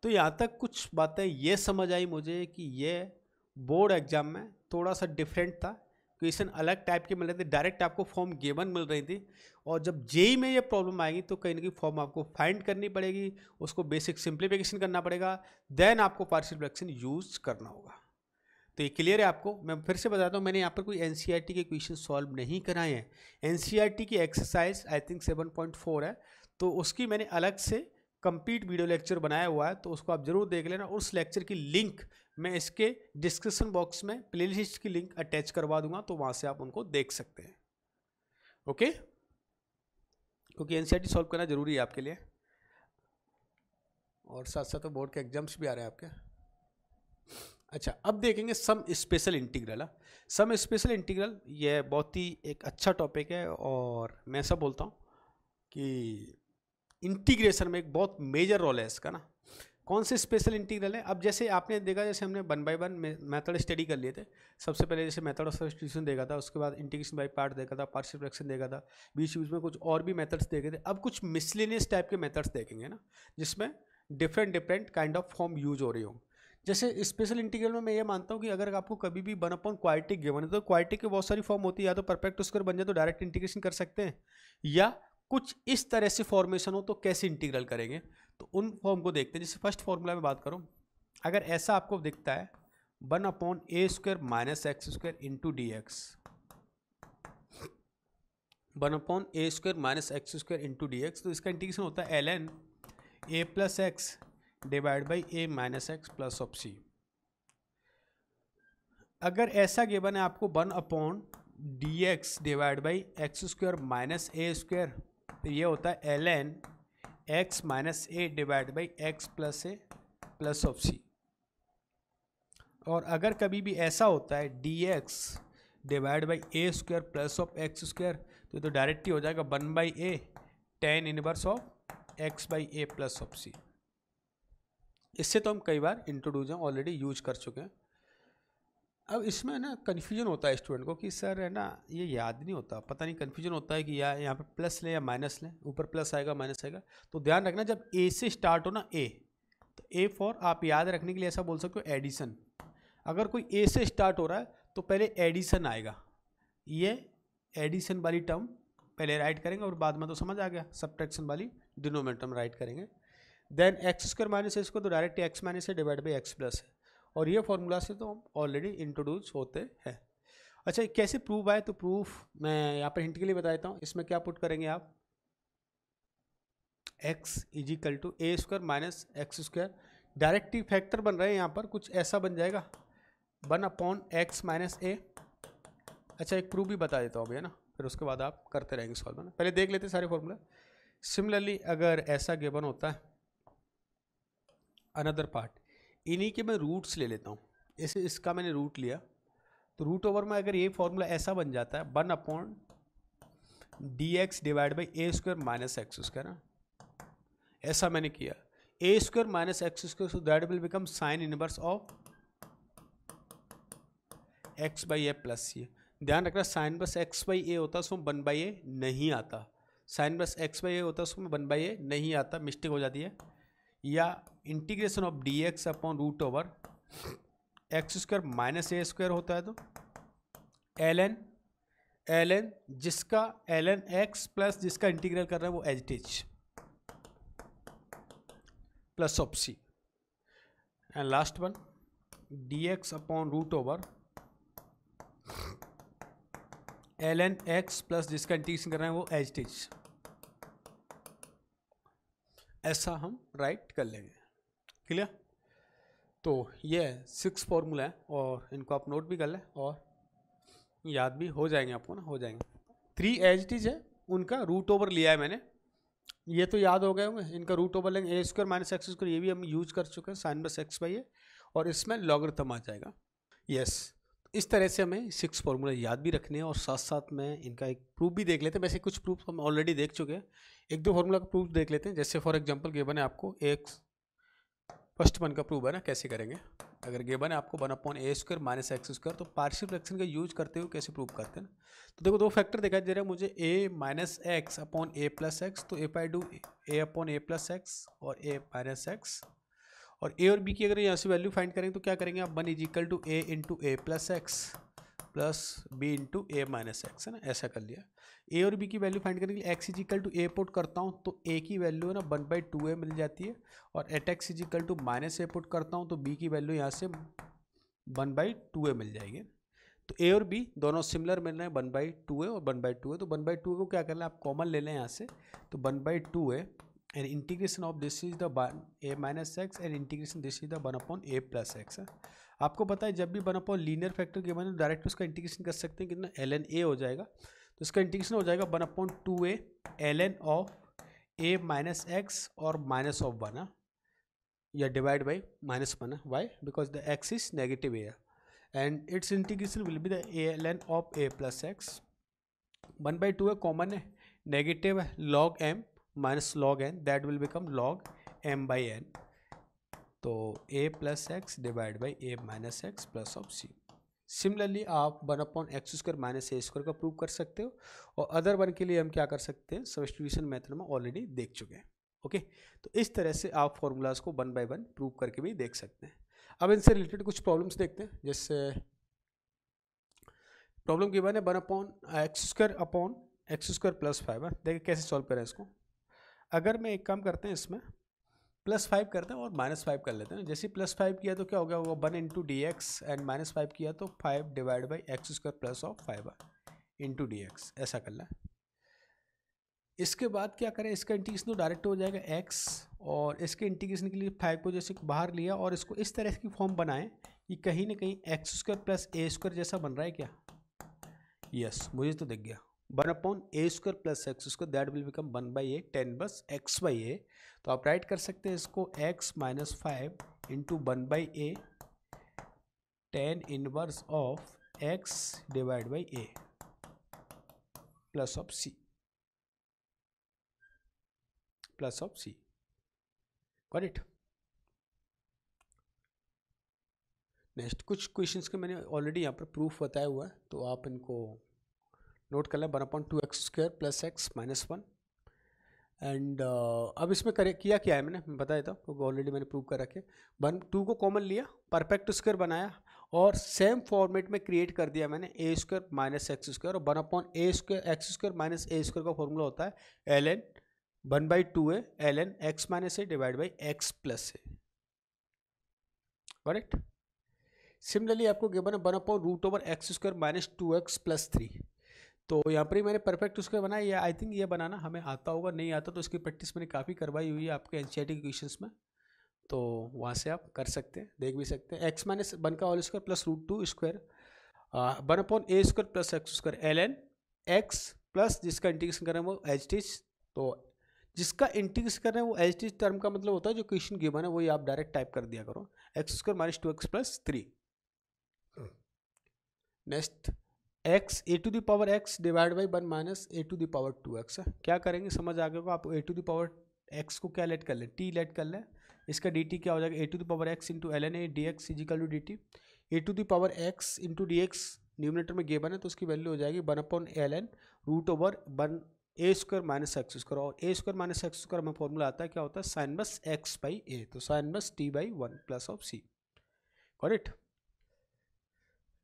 तो यहाँ तक कुछ बातें ये समझ आई मुझे कि ये बोर्ड एग्जाम में थोड़ा सा डिफरेंट था, क्वेश्चन अलग टाइप के मिल रहे थे, डायरेक्ट आपको फॉर्म गिवन मिल रही थी, और जब जेई में ये प्रॉब्लम आएगी तो कहीं ना कहीं फॉर्म आपको फाइंड करनी पड़ेगी, उसको बेसिक सिंप्लीफिकेशन करना पड़ेगा, देन आपको पार्शियल फ्रैक्शन यूज करना होगा। तो ये क्लियर है आपको। मैं फिर से बताता हूँ, मैंने यहाँ पर कोई एनसीईआरटी के क्वेश्चन सॉल्व नहीं कराए हैं। एनसीईआरटी की एक्सरसाइज आई थिंक 7.4 है, तो उसकी मैंने अलग से कंप्लीट वीडियो लेक्चर बनाया हुआ है, तो उसको आप जरूर देख लेना। उस लेक्चर की लिंक मैं इसके डिस्क्रिप्शन बॉक्स में प्लेलिस्ट की लिंक अटैच करवा दूंगा, तो वहाँ से आप उनको देख सकते हैं। ओके, क्योंकि एनसीईआरटी सॉल्व करना जरूरी है आपके लिए, और साथ साथ बोर्ड के एग्जाम्स भी आ रहे हैं आपके। अच्छा, अब देखेंगे some special integral. Some special integral ये बहुत ही एक अच्छा टॉपिक है, और मैं ऐसा बोलता हूँ कि इंटीग्रेशन में एक बहुत मेजर रोल है इसका ना। कौन से स्पेशल इंटीग्रल है? अब जैसे आपने देखा, जैसे हमने 1/1 मेथड स्टडी कर लिए थे। सबसे पहले जैसे मेथड ऑफ सब्स्टिट्यूशन देखा था, उसके बाद इंटीग्रेशन बाय पार्ट देखा था, पार्शियल फ्रैक्शन देखा था, बीच बीच में कुछ और भी मेथड्स देखे थे। अब कुछ मिसलेनियस टाइप के मेथड्स देखेंगे ना, जिसमें different kind of form use हो रही हो। जैसे स्पेशल इंटीग्रल में मैं ये मानता हूँ कि अगर आपको कभी भी 1/क्वाड्रेटिक गिवन है तो क्वाड्रेटिक की बहुत सारी फॉर्म होती है, या तो परफेक्ट स्क्वायर बन जाए तो डायरेक्ट इंटीग्रेशन कर सकते हैं, या कुछ इस तरह से फॉर्मेशन हो तो कैसे इंटीग्रल करेंगे, तो उन फॉर्म को देखते हैं। जैसे फर्स्ट फॉर्मूला में बात करूं, अगर ऐसा आपको दिखता है 1/a² minus x² into d x, 1/a² minus x² into d x, तो इसका इंटीग्रेशन होता है ln a plus x divide by a minus x plus of c। अगर ऐसा गिवन है आपको 1/dx divide by x² minus a², तो ये होता है ln x minus a divide by x plus a plus of c। और अगर कभी भी ऐसा होता है dx divide by a² plus of x², तो डायरेक्ट ही हो जाएगा 1/a tan inverse of x by a plus of c। इससे तो हम कई बार इंट्रोड्यूस हैं, ऑलरेडी यूज कर चुके हैं। अब इसमें ना कन्फ्यूजन होता है स्टूडेंट को कि सर है ना ये याद नहीं होता, पता नहीं कन्फ्यूजन होता है कि या यहाँ पे प्लस लें या माइनस लें, ऊपर प्लस आएगा माइनस आएगा। तो ध्यान रखना, जब ए से स्टार्ट हो ना ए, तो ए फॉर आप याद रखने के लिए ऐसा बोल सकते हो एडिशन। अगर कोई ए से स्टार्ट हो रहा है तो पहले एडिशन आएगा, ये एडिशन वाली टर्म पहले राइट करेंगे और बाद में तो समझ आ गया सब्ट्रैक्शन वाली डिनोमिनेटर में राइट करेंगे। देन x² माइनस a को तो direct x minus a divide by x plus है, और ये फॉर्मूला से तो हम ऑलरेडी इंट्रोड्यूस होते हैं। अच्छा, कैसे प्रूफ आए, तो प्रूफ मैं यहाँ पर हिंट के लिए बता देता हूँ। इसमें क्या पुट करेंगे आप, x is equal to a² minus x², direct ही फैक्टर बन रहे हैं यहाँ पर, कुछ ऐसा बन जाएगा 1/x माइनस a। अच्छा, एक प्रूफ भी बता देता हूँ अभी, है ना, फिर उसके बाद आप करते रहेंगे सॉल्व, है ना। पहले देख लेते हैं सारे फॉर्मूला। सिमिलरली अगर ऐसा गिवन होता है अनदर पार्ट, इन्हीं के मैं रूट्स ले लेता हूँ। ऐसे इसका मैंने रूट लिया, तो रूट ओवर में अगर ये फॉर्मूला ऐसा बन जाता है 1/dx divide by a² minus x², ना, ऐसा मैंने किया a² minus x², so that will become sign inverse of x by a plus c। ध्यान रखना, साइन बस x बाई a होता है उसमें 1/a नहीं आता, साइन बस x बाई a होता है उसमें 1/a नहीं आता, मिस्टेक हो जाती है। या integration of dx upon root over x² minus a² होता है, तो ln जिसका ln x प्लस जिसका इंटीग्रल कर रहा है वो as it is plus of c। And last one dx upon root over ln x plus जिसका इंटीग्रेशन कर रहे हैं वो एज इट इज। ऐसा हम राइट कर लेंगे। क्लियर? तो ये 6 फॉर्मूला है और इनको आप नोट भी कर लें और याद भी हो जाएंगे आपको, ना, हो जाएंगे। 3 एज इट इज है, उनका रूट ओवर लिया है मैंने, ये तो याद हो गए होंगे। इनका रूट ओवर लेंगे a² माइनस x², ये भी हम यूज कर चुके हैं, साइन बस x बाई a, और इसमें लॉगरिथम आ जाएगा। यस, इस तरह से हमें 6 फॉर्मूला याद भी रखने हैं और साथ साथ में इनका एक प्रूफ भी देख लेते हैं। वैसे कुछ प्रूफ हम ऑलरेडी देख चुके हैं, एक दो फॉर्मूला का प्रूफ देख लेते हैं। जैसे फॉर एग्जांपल गिवन है आपको एक फर्स्ट वन का प्रूफ है ना, कैसे करेंगे। अगर गिवन है आपको 1/a² माइनस x², तो पार्शियल फ्रैक्शन का यूज करते हुए कैसे प्रूव करते हैं ना। तो देखो, दो फैक्टर दिखाई दे रहा है मुझे, a minus x upon a plus x. तो if I do a upon a plus x और a माइनस एक्स, और a और b की अगर यहाँ से वैल्यू फाइंड करेंगे तो क्या करेंगे आप, 1 equal to a into a plus x plus b into a minus x, है ना, ऐसा कर लिया। a और b की वैल्यू फाइंड करने के लिए x is equal to a put करता हूँ तो a की वैल्यू है ना 1/2a मिल जाती है, और at x is equal to minus a put करता हूँ तो b की वैल्यू यहाँ से 1/2a मिल जाएगी। तो a और b दोनों सिमिलर मिल रहे हैं, 1/2a और 1/2a। तो 1/2a को क्या करना है, आप कॉमन ले लें यहाँ से, तो 1/2a and integration of this is the a minus x and integration this is the 1/a plus x. आपको पता है जब भी 1/ लीनियर फैक्टर के बने डायरेक्ट उसका इंटीग्रेशन कर सकते हैं, कितना ln a हो जाएगा, तो इसका इंटीग्रेशन हो जाएगा 1/2a ln of a minus x और माइनस ऑफ 1, या divide by -1, y, because the x is negative a and it's integration will be the ln of a plus x. 1/2 common है, negative है, log m minus log n, that will become log m by n। तो a plus x divide by a minus x plus of c। Similarly आप 1/x² minus a² का prove कर सकते हो, और other one के लिए हम क्या कर सकते हैं, सब्स्टिट्यूशन मेथड में ऑलरेडी देख चुके हैं। ओके, तो इस तरह से आप फॉर्मूलाज को 1 बाय 1 प्रूव करके भी देख सकते हैं। अब इनसे रिलेटेड कुछ प्रॉब्लम्स देखते हैं। जैसे प्रॉब्लम गिवन है 1/x² प्लस 5 है। देखिए कैसे सॉल्व करें इसको। अगर मैं एक काम करते हैं, इसमें +5 करते हैं और -5 कर लेते हैं। जैसे +5 किया तो क्या हो गया, वो 1 इंटू डी एक्स, एंड -5 किया तो 5 divide by x² plus of 5 into d x, ऐसा कर लें। इसके बाद क्या करें, इसका इंटीग्रेशन तो डायरेक्ट हो जाएगा x, और इसके इंटीग्रेशन के लिए 5 को जैसे बाहर लिया और इसको इस तरह की फॉर्म बनाएं कि कहीं ना कहीं x² प्लस a² जैसा बन रहा है क्या। यस, मुझे तो दिख गया 1/a² plus x², that will become 1/a 10 बस x/a। तो आप राइट कर सकते हैं इसको x minus 5 into 1/a 10 inverse of x divide by a plus of c, plus of c। Got it. Next कुछ क्वेश्चंस के मैंने ऑलरेडी यहाँ पर प्रूफ बताया हुआ है, तो आप इनको नोट कर लें। 1/2x² plus x minus 1, and अब इसमें किया क्या है, मैंने बता देता हूँ, क्योंकि ऑलरेडी मैंने प्रूव कर रखे। 2 को कॉमन लिया, परफेक्ट स्क्वायर बनाया, और सेम फॉर्मेट में क्रिएट कर दिया मैंने a² माइनस x², और 1/x² माइनस a² का फॉर्मूला होता है ln 1/2a ln x minus a divide by x plus a। Correct. Similarly आपको गिवन है 1/√x² माइनस 2x प्लस 3। तो यहाँ पर ही मैंने परफेक्ट स्क्वायर बनाया, या आई थिंक ये बनाना हमें आता होगा, नहीं आता तो इसकी प्रैक्टिस मैंने काफ़ी करवाई हुई है आपके एनसीईआरटी के क्वेश्चंस में, तो वहाँ से आप कर सकते हैं, देख भी सकते हैं। x माइनस 1 का whole square plus √2² 1/a² plus x² ln x plus जिसका इंटीग्रेशन कर रहे हैं वो एच टी। तो जिसका इंटीग्रेशन कर रहे हैं वो एच टी टर्म का मतलब होता है जो क्वेश्चन गिवन है वही आप डायरेक्ट टाइप कर दिया करो, x² minus 2x plus 3। Next x a⁴x divide by 1 minus a⁴2x है। क्या करेंगे समझ आ गया होगा। आप a⁴x को क्या लेट कर लें, t लेट कर लें। इसका dt क्या हो जाएगा, a⁴x into ln a dx is equal to dt। a⁴x into dx numerator में गिवन है तो उसकी वैल्यू हो जाएगी 1/ln √a² माइनस x², और a² माइनस x² हमें फॉर्मूला आता है क्या होता है, साइन बस x बाई a, तो साइन बस t/1 plus of c। Correct.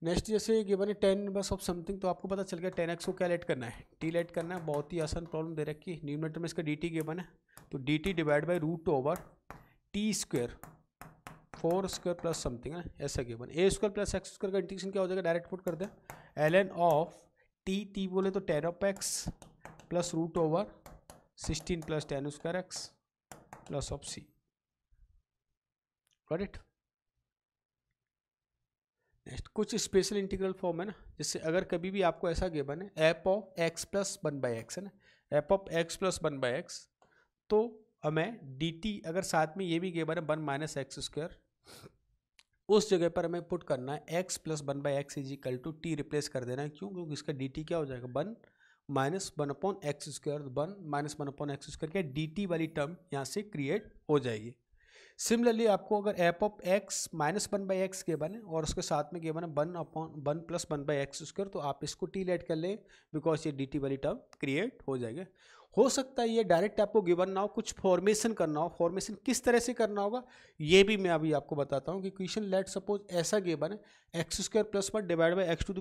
Next जैसे गिवन है 10 बस ऑफ समथिंग, तो आपको पता चल गया 10x को क्या लेट करना है, t लेट करना है। बहुत ही आसान प्रॉब्लम दे रखी है। न्यूमिनेटर में इसका dt गिवन है, तो dt divide by √t² 4² plus something है, ऐसा गिवन। a² प्लस x² का इंटीग्रेशन क्या हो जाएगा, डायरेक्ट पुट कर दें ln ऑफ t बोले तो 10x plus √16 plus 10² plus of c। Got it. Next कुछ स्पेशल इंटीग्रल फॉर्म है ना, जिससे अगर कभी भी आपको ऐसा गिवन है f of x plus 1/x है ना, f of x plus 1/x, तो हमें dt अगर साथ में ये भी गिवन है 1 माइनस x², उस जगह पर हमें पुट करना है x plus 1/x is equal to t replace कर देना है। क्यों, क्योंकि इसका dt क्या हो जाएगा 1 माइनस 1/x², 1 माइनस 1/x² क्या dt वाली टर्म यहाँ से क्रिएट हो जाएगी। सिमिलरली आपको अगर f of x minus 1/x given है और उसके साथ में गिवन है 1 प्लस 1/x², तो आप इसको t लेट कर लें बिकॉज ये dt वाली टर्म क्रिएट हो जाएगा। हो सकता है ये डायरेक्ट आपको गिवन ना हो, कुछ फॉर्मेशन करना हो। फॉर्मेशन किस तरह से करना होगा ये भी मैं अभी आपको बताता हूँ कि क्वेश्चन लेट सपोज ऐसा गिवन है x² plus 1 divide by x⁴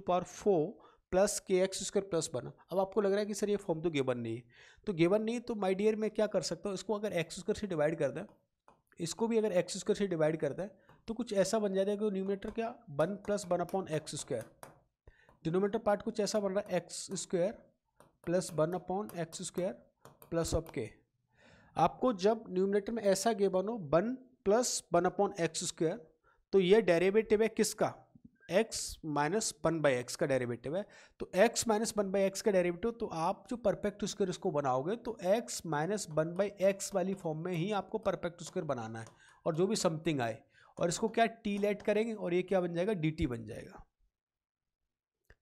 plus kx² plus 1। अब आपको लग रहा है कि सर ये फॉर्म तो गिवन नहीं है, तो गिवन नहीं तो माय डियर मैं क्या कर सकता हूँ, इसको अगर x² से डिवाइड कर दें, इसको भी अगर x² से डिवाइड करता है तो कुछ ऐसा बन जाता है कि न्यूमिनेटर क्या 1 प्लस 1/x², डिनोमिनेटर पार्ट कुछ ऐसा बन रहा है x² plus 1/x² plus of k। आपको जब न्यूमिनेटर में ऐसा गिवन हो 1 प्लस 1/x², तो ये डेरिवेटिव है किसका, x माइनस 1/x का डेरिवेटिव है। तो x माइनस 1/x का डेरिवेटिव, तो आप जो परफेक्ट स्क्वायर इसको बनाओगे तो x माइनस 1/x वाली फॉर्म में ही आपको परफेक्ट स्क्वायर बनाना है, और जो भी समथिंग आए, और इसको क्या t लेट करेंगे और ये क्या बन जाएगा dt बन जाएगा।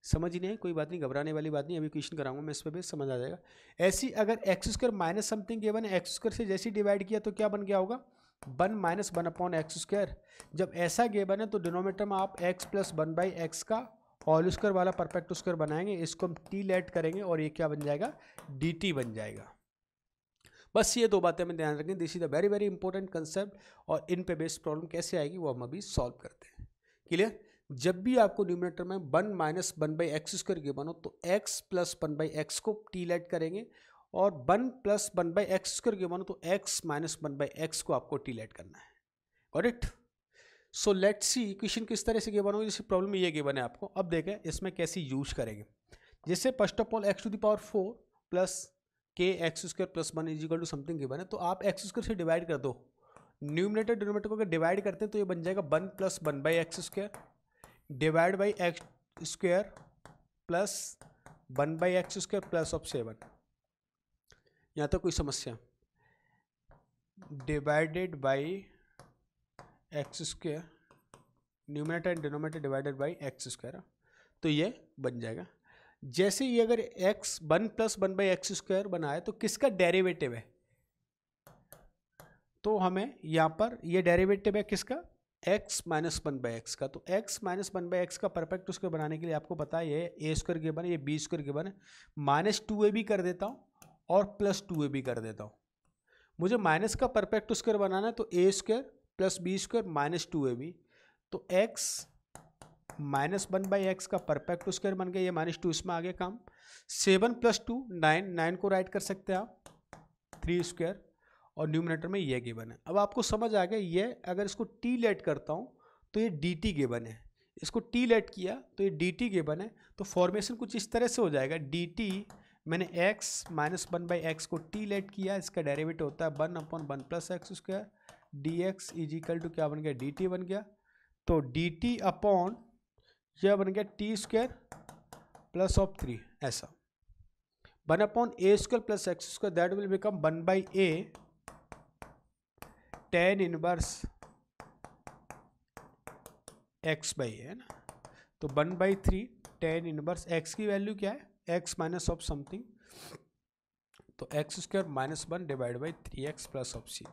समझ ही नहीं है, कोई बात नहीं, घबराने वाली बात नहीं, अभी क्वेश्चन कराऊंगा मैं इस पर भी समझ आ जाएगा। ऐसी अगर x² माइनस समथिंग गिवन है, x² से जैसे डिवाइड किया तो क्या बन गया होगा 1 माइनस 1 अपॉन एक्स स्क्वायर। जब ऐसा गिवन है तो डिनोमिनेटर में आप x प्लस 1/x का होल स्क्वायर वाला परफेक्ट स्क्वायर बनाएंगे, इसको हम t लेट करेंगे और ये क्या बन जाएगा, dt बन जाएगा। बस ये दो बातें हमें ध्यान रखें, this is a very very important concept, और इन पे बेस्ड प्रॉब्लम कैसे आएगी वो हम अभी सॉल्व करते हैं। क्लियर? जब भी आपको न्यूमरेटर में 1 माइनस 1/x स्क्वायर गिवन हो तो x प्लस 1/x को t लेट करेंगे, और 1 प्लस 1/x स्क्वायर गिवन हो तो x माइनस 1/x को आपको t लेट करना है। Got it? So let's see equation किस तरह से गिवन होगी। जैसे प्रॉब्लम ये गिवन है आपको, अब देखें इसमें कैसे यूज करेंगे। जैसे first of all x⁴ plus k x square plus 1 is equal to something given है, तो आप एक्स स्क्वायर से डिवाइड कर दो। न्यूमरेटर डिनोमिनेटर को अगर डिवाइड करते हैं तो ये बन जाएगा 1 plus 1/x square divide by x square plus 1/x square plus of 7। यहाँ तक कोई समस्या? Divided by x square, numerator and denominator divided by x square, तो ये बन जाएगा। जैसे ये अगर x 1 प्लस 1/x स्क्वायर बना है तो किसका डेरिवेटिव है, तो हमें यहाँ पर ये डेरिवेटिव है किसका, x माइनस 1/x का। तो x माइनस 1/x का परफेक्ट स्क्वायर बनाने के लिए आपको पता है ये a स्क्वायर गिवन है, ये b स्क्वायर गिवन है, माइनस 2ab कर देता हूँ और प्लस 2ab कर देता हूँ। मुझे माइनस का परफेक्ट स्क्वायर बनाना है तो a square plus b square minus 2ab, तो x माइनस 1/x का परफेक्ट स्क्वायर बन गया, ये माइनस 2 इसमें आगे काम। 7 प्लस 2 9, 9 को राइट कर सकते हैं आप 3 स्क्वायर, और न्यूमरेटर में ये गिवन है। अब आपको समझ आ गया, ये अगर इसको t लेट करता हूँ तो ये dt गिवन है, इसको t लेट किया तो ये dt गिवन है। तो फॉर्मेशन कुछ इस तरह से हो जाएगा, dt मैंने x माइनस 1/x को t लेट किया, इसका डेरिवेटिव होता है 1 upon 1 plus x square dx is equal to क्या बन गया, dt बन गया। तो dt अपॉन यह बन गया टी स्क्वायर प्लस ऑफ 3, ऐसा 1 upon A square plus x square, that will become 1/a tan inverse x/a है ना। तो 1/3 tan इनवर्स x की वैल्यू क्या है, x माइनस ऑफ समथिंग, तो x square minus 1 divide by 3x plus of c।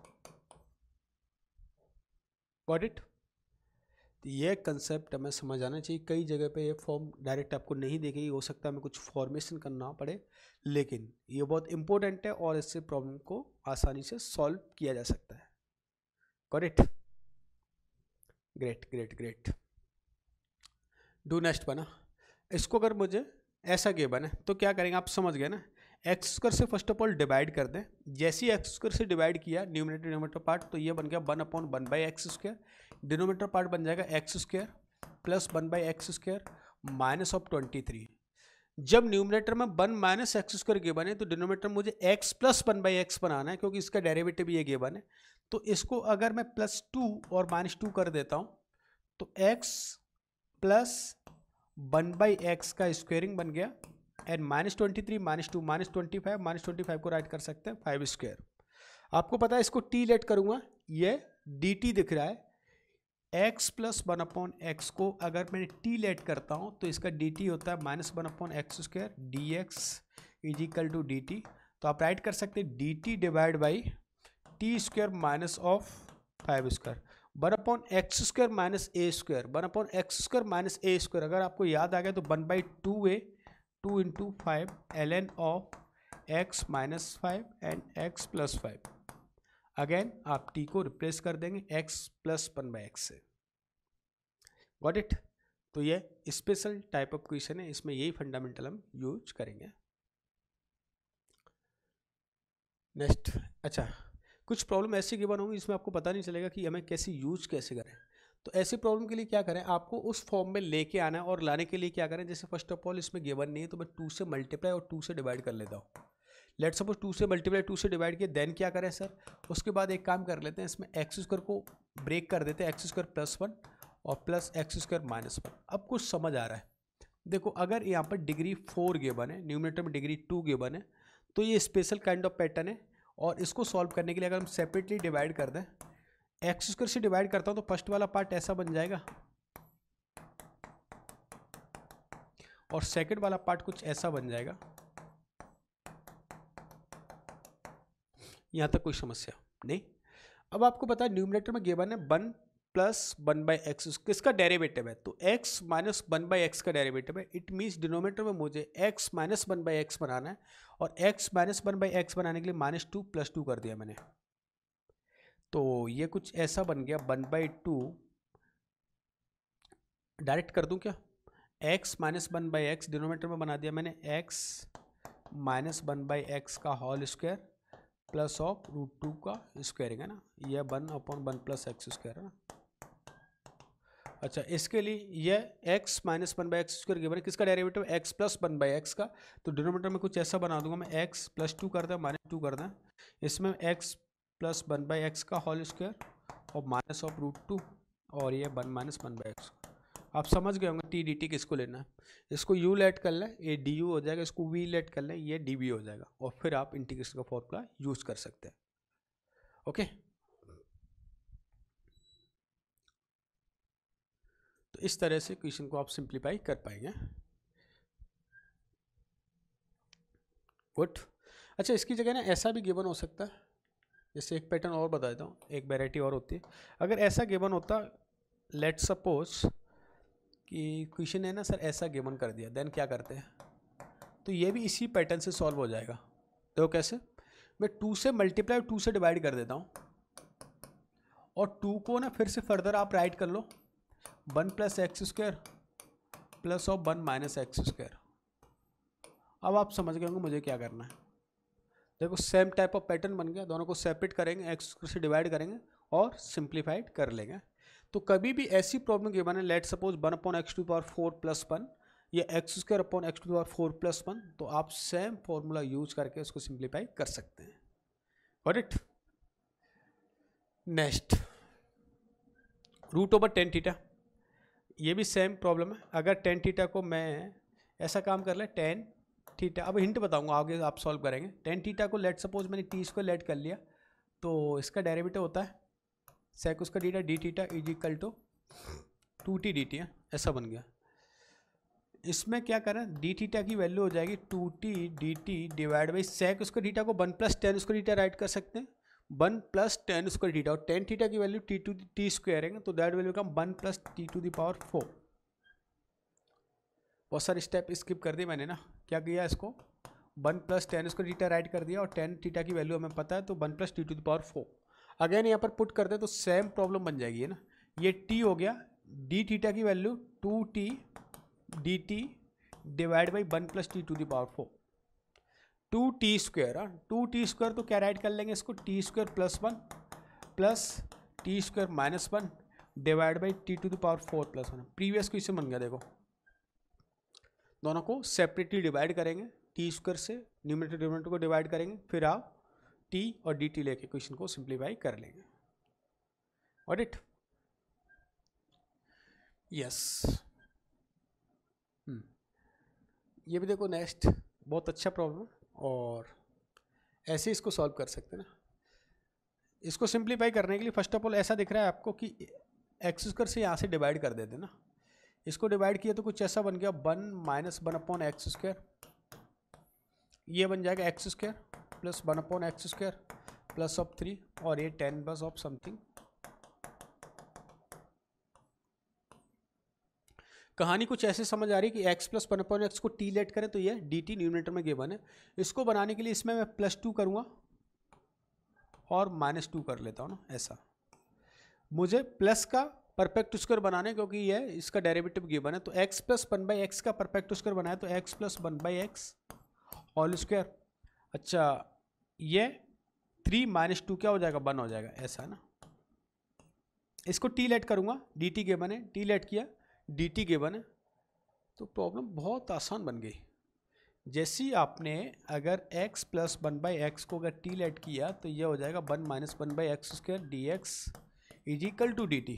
Got it? ये concept हमें समझ आना चाहिए। कई जगह पे ये फॉर्म डायरेक्ट आपको नहीं देखेगी, हो सकता है हमें कुछ फॉर्मेशन करना पड़े, लेकिन ये बहुत इंपॉर्टेंट है और इससे प्रॉब्लम को आसानी से सॉल्व किया जा सकता है। Got it? Great great great. Do next बना। इसको अगर मुझे ऐसा गिवन है तो क्या करेंगे, आप समझ गए ना। एक्स स्क्वायर से फर्स्ट ऑफ ऑल डिवाइड कर दें, जैसे ही एक्स स्क्वायर से डिवाइड किया न्यूमरेटर डिनोमिनेटर पार्ट, तो ये बन गया 1 upon 1/x square, denominator part बन जाएगा x square plus 1/x square minus of 23। जब न्यूमरेटर में 1 माइनस एक्स स्क्वायर गिवन है तो डिनोमिनेटर मुझे x प्लस 1/x बनाना है, क्योंकि इसका डेरिवेटिव ये गिवन है। तो इसको अगर मैं +2 और -2 कर देता हूँ तो x प्लस 1/x का स्क्वेयरिंग बन गया, एंड -23 -2 -25 को राइट कर सकते हैं 5 स्क्वायर। आपको पता है इसको t लेट करूंगा, ये dt दिख रहा है, x प्लस 1 अपॉन एक्स को अगर मैं t लेट करता हूं तो इसका dt होता है -1 upon x square dx is equal to dt। तो आप राइट कर सकते हैं dt divide by t square minus of 5 square, 1 upon x square minus a square, 1 upon x square minus a square. अगर आपको याद आ गया तो 1/2a 2 into 5 ln of x minus 5 and x plus 5। Again आप t को replace कर देंगे x प्लस 1/x से। Got it? तो ये स्पेशल टाइप ऑफ क्वेश्चन है, इसमें यही फंडामेंटल हम यूज करेंगे। नेक्स्ट, अच्छा कुछ प्रॉब्लम ऐसी गिवन होंगी जिसमें आपको पता नहीं चलेगा कि हमें कैसे यूज कैसे करें। तो ऐसी प्रॉब्लम के लिए क्या करें, आपको उस फॉर्म में लेके आना है, और लाने के लिए क्या करें, जैसे फर्स्ट ऑफ ऑल इसमें गिवन नहीं है तो मैं 2 से मल्टीप्लाई और 2 से डिवाइड कर लेता हूँ। लेट सपोज 2 से मल्टीप्लाई 2 से डिवाइड किया, देन क्या करें सर, उसके बाद एक काम कर लेते हैं, इसमें एक्स स्क्वायर को ब्रेक कर देते हैं, एक्स स्क्वायर प्लस 1 और प्लस एक्स स्क्वायर माइनस 1। अब कुछ समझ आ रहा है। देखो अगर यहाँ पर डिग्री 4 गिवन है, न्यूमरेटर में डिग्री 2 गिवन है, तो ये स्पेशल काइंड ऑफ पैटर्न है। और इसको सॉल्व करने के लिए अगर हम सेपरेटली डिवाइड कर दें, एक्स स्क्वायर से डिवाइड करता हूँ तो फर्स्ट वाला पार्ट ऐसा बन जाएगा और सेकंड वाला पार्ट कुछ ऐसा बन जाएगा। यहाँ तक कोई समस्या नहीं। अब आपको पता है न्यूमरेटर में गिवन है 1 प्लस 1/x, किसका डेरिवेटिव है, तो x माइनस 1/x का डेरिवेटिव है। इट मीन्स डिनोमिनेटर में मुझे x माइनस 1/x बनाना है, और x माइनस 1/x बनाने के लिए -2 + 2 कर दिया मैंने। तो ये कुछ ऐसा बन गया 1/2, डायरेक्ट कर दूं क्या, x माइनस 1/x डिनोमिनेटर में बना दिया मैंने, x माइनस 1/x का होल स्क्वायर प्लस ऑफ √2 का स्क्वायरिंग है ना, यह 1/1 + x² है ना। अच्छा, इसके लिए यह x माइनस 1/x² गिवन है, किसका डेरिवेटिव, x प्लस 1/x का। तो डिनोमिनेटर में कुछ ऐसा बना दूंगा मैं, x + 2 कर दें -2 कर दें, इसमें x प्लस 1/x का होल स्क्वायर और माइनस ऑफ √2, और ये 1 माइनस 1/x। आप समझ गए होंगे t dt किसको लेना है। इसको u लेट कर लें, ये du हो जाएगा, इसको v लेट कर लें, ये dv हो जाएगा, और फिर आप इंटीग्रेशन का फॉर्मूला यूज कर सकते हैं। ओके, तो इस तरह से क्वेश्चन को आप सिंप्लीफाई कर पाएंगे। गुड। अच्छा, इसकी जगह ना ऐसा भी गिवन हो सकता है, जैसे एक पैटर्न और बता देता हूँ, एक वैरायटी और होती है। अगर ऐसा गिवन होता, लेट सपोज कि क्वेश्चन है ना सर ऐसा गिवन कर दिया, देन क्या करते हैं, तो ये भी इसी पैटर्न से सॉल्व हो जाएगा। तो कैसे, मैं 2 से मल्टीप्लाई 2 से डिवाइड कर देता हूँ, और 2 को ना फिर से फर्दर आप राइट कर लो 1 + x² plus of 1 minus x²। अब आप समझ गए होंगे मुझे क्या करना है। देखो सेम टाइप ऑफ पैटर्न बन गया, दोनों को सेपरेट करेंगे, x² से डिवाइड करेंगे और सिंप्लीफाइड कर लेंगे। तो कभी भी ऐसी प्रॉब्लम गिवन है, लेट सपोज 1/x⁴ + 1 या x²/x⁴ + 1, तो आप सेम फॉर्मूला यूज करके उसको सिंप्लीफाई कर सकते हैं। Got it. Next, √/tan theta, ये भी सेम प्रॉब्लम है। अगर tan थीटा को मैं ऐसा काम कर ले, tan थीटा, अब हिंट बताऊंगा आगे आप सॉल्व करेंगे। tan थीटा को लेट सपोज मैंने t² लेट कर लिया, तो इसका डेरिवेटिव होता है sec उसका theta d theta = 2t dt है, ऐसा बन गया। इसमें क्या करें, d थीटा की वैल्यू हो जाएगी 2t dt divide by sec उसका थीटा को 1 + tan उसका थीटा राइट कर सकते हैं, 1 + tan उसका थीटा, और tan थीटा की वैल्यू t² है, तो दैट विल बिकम 1 + t⁴। बहुत सारे स्टेप स्किप कर दिए मैंने ना, क्या किया, इसको 1 + tan उसका थीटा राइट कर दिया, और tan थीटा की वैल्यू हमें पता है, तो 1 + t⁴। अगेन यहाँ पर पुट कर दे तो सेम प्रॉब्लम बन जाएगी है ना। ये t हो गया, d थीटा की value 2t dt divide by 1 + t⁴, 2t²। 2t² तो क्या राइट कर लेंगे इसको, t² + 1 plus t² - 1 divide by t⁴ + 1। Previous question बन गया। देखो दोनों को सेपरेटली डिवाइड करेंगे, t² से न्यूमरेटर डिनोमिनेटर को डिवाइड करेंगे, फिर आप t और dt लेके क्वेश्चन को सिंप्लीफाई कर लेंगे। Got it. यस, ये भी देखो नेक्स्ट बहुत अच्छा प्रॉब्लम, और ऐसे इसको सॉल्व कर सकते हैं ना। इसको सिंप्लीफाई करने के लिए फर्स्ट ऑफ ऑल ऐसा दिख रहा है आपको कि x² से यहाँ से डिवाइड कर देते ना, इसको डिवाइड किया तो कुछ ऐसा बन गया 1 - 1/x², ये बन जाएगा x² plus 1/x² plus of 3, और ये 10 बस ऑफ समथिंग। कहानी कुछ ऐसे समझ आ रही है कि x + 1/x को t लेट करें, तो ये dt न्यूमरेटर में गिवन है। इसको बनाने के लिए इसमें मैं +2 करूँगा और -2 कर लेता हूँ ना, ऐसा। मुझे प्लस का परफेक्ट स्क्वायर बनाने, क्योंकि ये इसका डेरिवेटिव गिवन है, तो x + 1/x का परफेक्ट स्क्वायर बनाया, तो x + 1/x होल स्क्वायर। अच्छा, ये 3 - 2 क्या हो जाएगा, 1 हो जाएगा, ऐसा ना। इसको t लेट करूँगा, dt गिवन है, t लेट किया, dt गिवन है, तो प्रॉब्लम बहुत आसान बन गई। जैसे ही आपने अगर x + 1/x को अगर t लेट किया, तो ये हो जाएगा 1 - 1/x² dx = dt,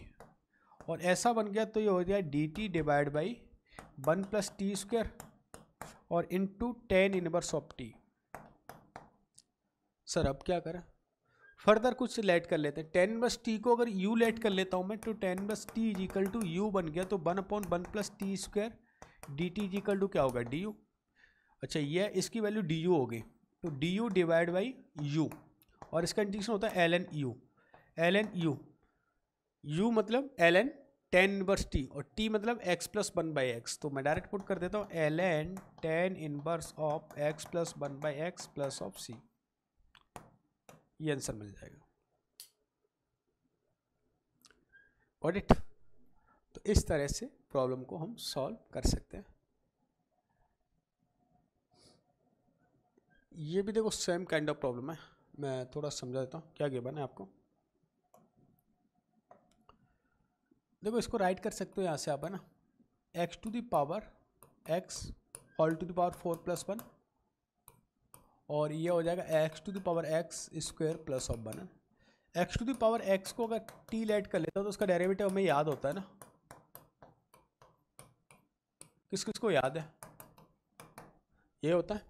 और ऐसा बन गया तो ये हो जाए dt डिवाइड बाई 1 + t² और into tan inverse of t। Sir अब क्या करें, फर्दर कुछ लेट कर लेते हैं। tan इनवर्स t को अगर u लेट कर लेता हूँ मैं, तो tan इनवर्स t = u बन गया, तो 1/1 + t² dt = क्या होगा, du। अच्छा, ये इसकी वैल्यू du होगी, तो du डिवाइड बाई u, और इसका इंटीग्रेशन होता है ln u। ln u मतलब ln tan इनवर्स t और t मतलब x प्लस 1/x। तो मैं डायरेक्ट पुट कर देता हूँ ln tan inverse of x plus 1/x plus of c, ये आंसर मिल जाएगा। Got it? तो इस तरह से प्रॉब्लम को हम सॉल्व कर सकते हैं। ये भी देखो सेम काइंड ऑफ प्रॉब्लम है, मैं थोड़ा समझा देता हूँ क्या गिवन है आपको। देखो इसको राइट कर सकते हो यहाँ से आप, है ना, x to the power x whole to the power 4 plus 1 और ये हो जाएगा x to the power x square plus of 1। x to the power x को अगर t लेट कर लेता हो तो उसका डेरिवेटिव हमें याद होता है ना, किस किस को याद है, ये होता है।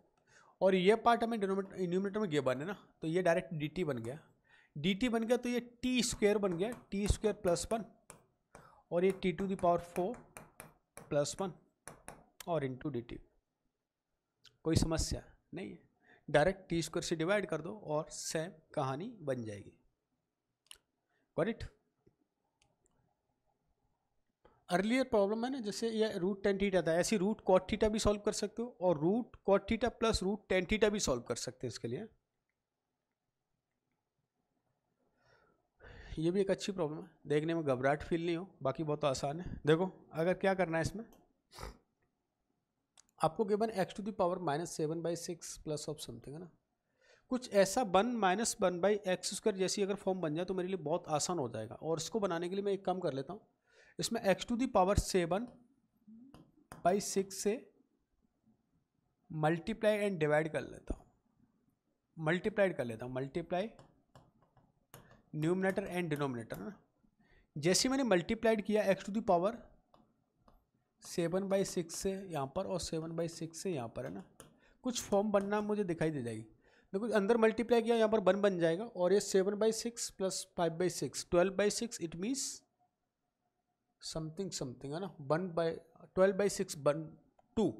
और ये पार्ट हमें न्यूमरेटर में गिवन है ना, तो ये डायरेक्ट dt बन गया, dt बन गया तो ये t स्क्वायर बन गया, t स्क्वायर प्लस 1 और ये t to the power 4 plus 1 और इंटू dt। कोई समस्या नहीं है, डायरेक्ट t स्क्वायर से डिवाइड कर दो और सेम कहानी बन जाएगी। Got it? अर्लियर प्रॉब्लम है ना, जैसे ये रूट टेन थीटा था, ऐसी रूट कॉट थीटा भी सॉल्व कर सकते हो और root cot theta plus root tan theta भी सॉल्व कर सकते हैं इसके लिए। ये भी एक अच्छी प्रॉब्लम है, देखने में घबराहट फील नहीं हो, बाकी बहुत आसान है। देखो अगर क्या करना है इसमें, आपको given x to the power -7/6 plus of something, है ना, कुछ ऐसा 1 - 1/x स्क्वायर जैसी अगर फॉर्म बन जाए तो मेरे लिए बहुत आसान हो जाएगा। और इसको बनाने के लिए मैं एक काम कर लेता हूँ, इसमें x टू द पावर 7/6 से मल्टीप्लाई एंड डिवाइड कर लेता हूँ, मल्टीप्लाई न्यूमरेटर एंड डिनोमिनेटर ना। जैसे मैंने मल्टीप्लाइड किया x टू द पावर 7/6 से यहाँ पर और 7/6 से यहाँ पर, है ना, कुछ फॉर्म बनना मुझे दिखाई दे जाएगी। देखो अंदर मल्टीप्लाई किया, यहाँ पर 1 बन जाएगा और ये 7/6 प्लस 5/6 12/6, इट मीन्स समथिंग है ना, 12/6 2।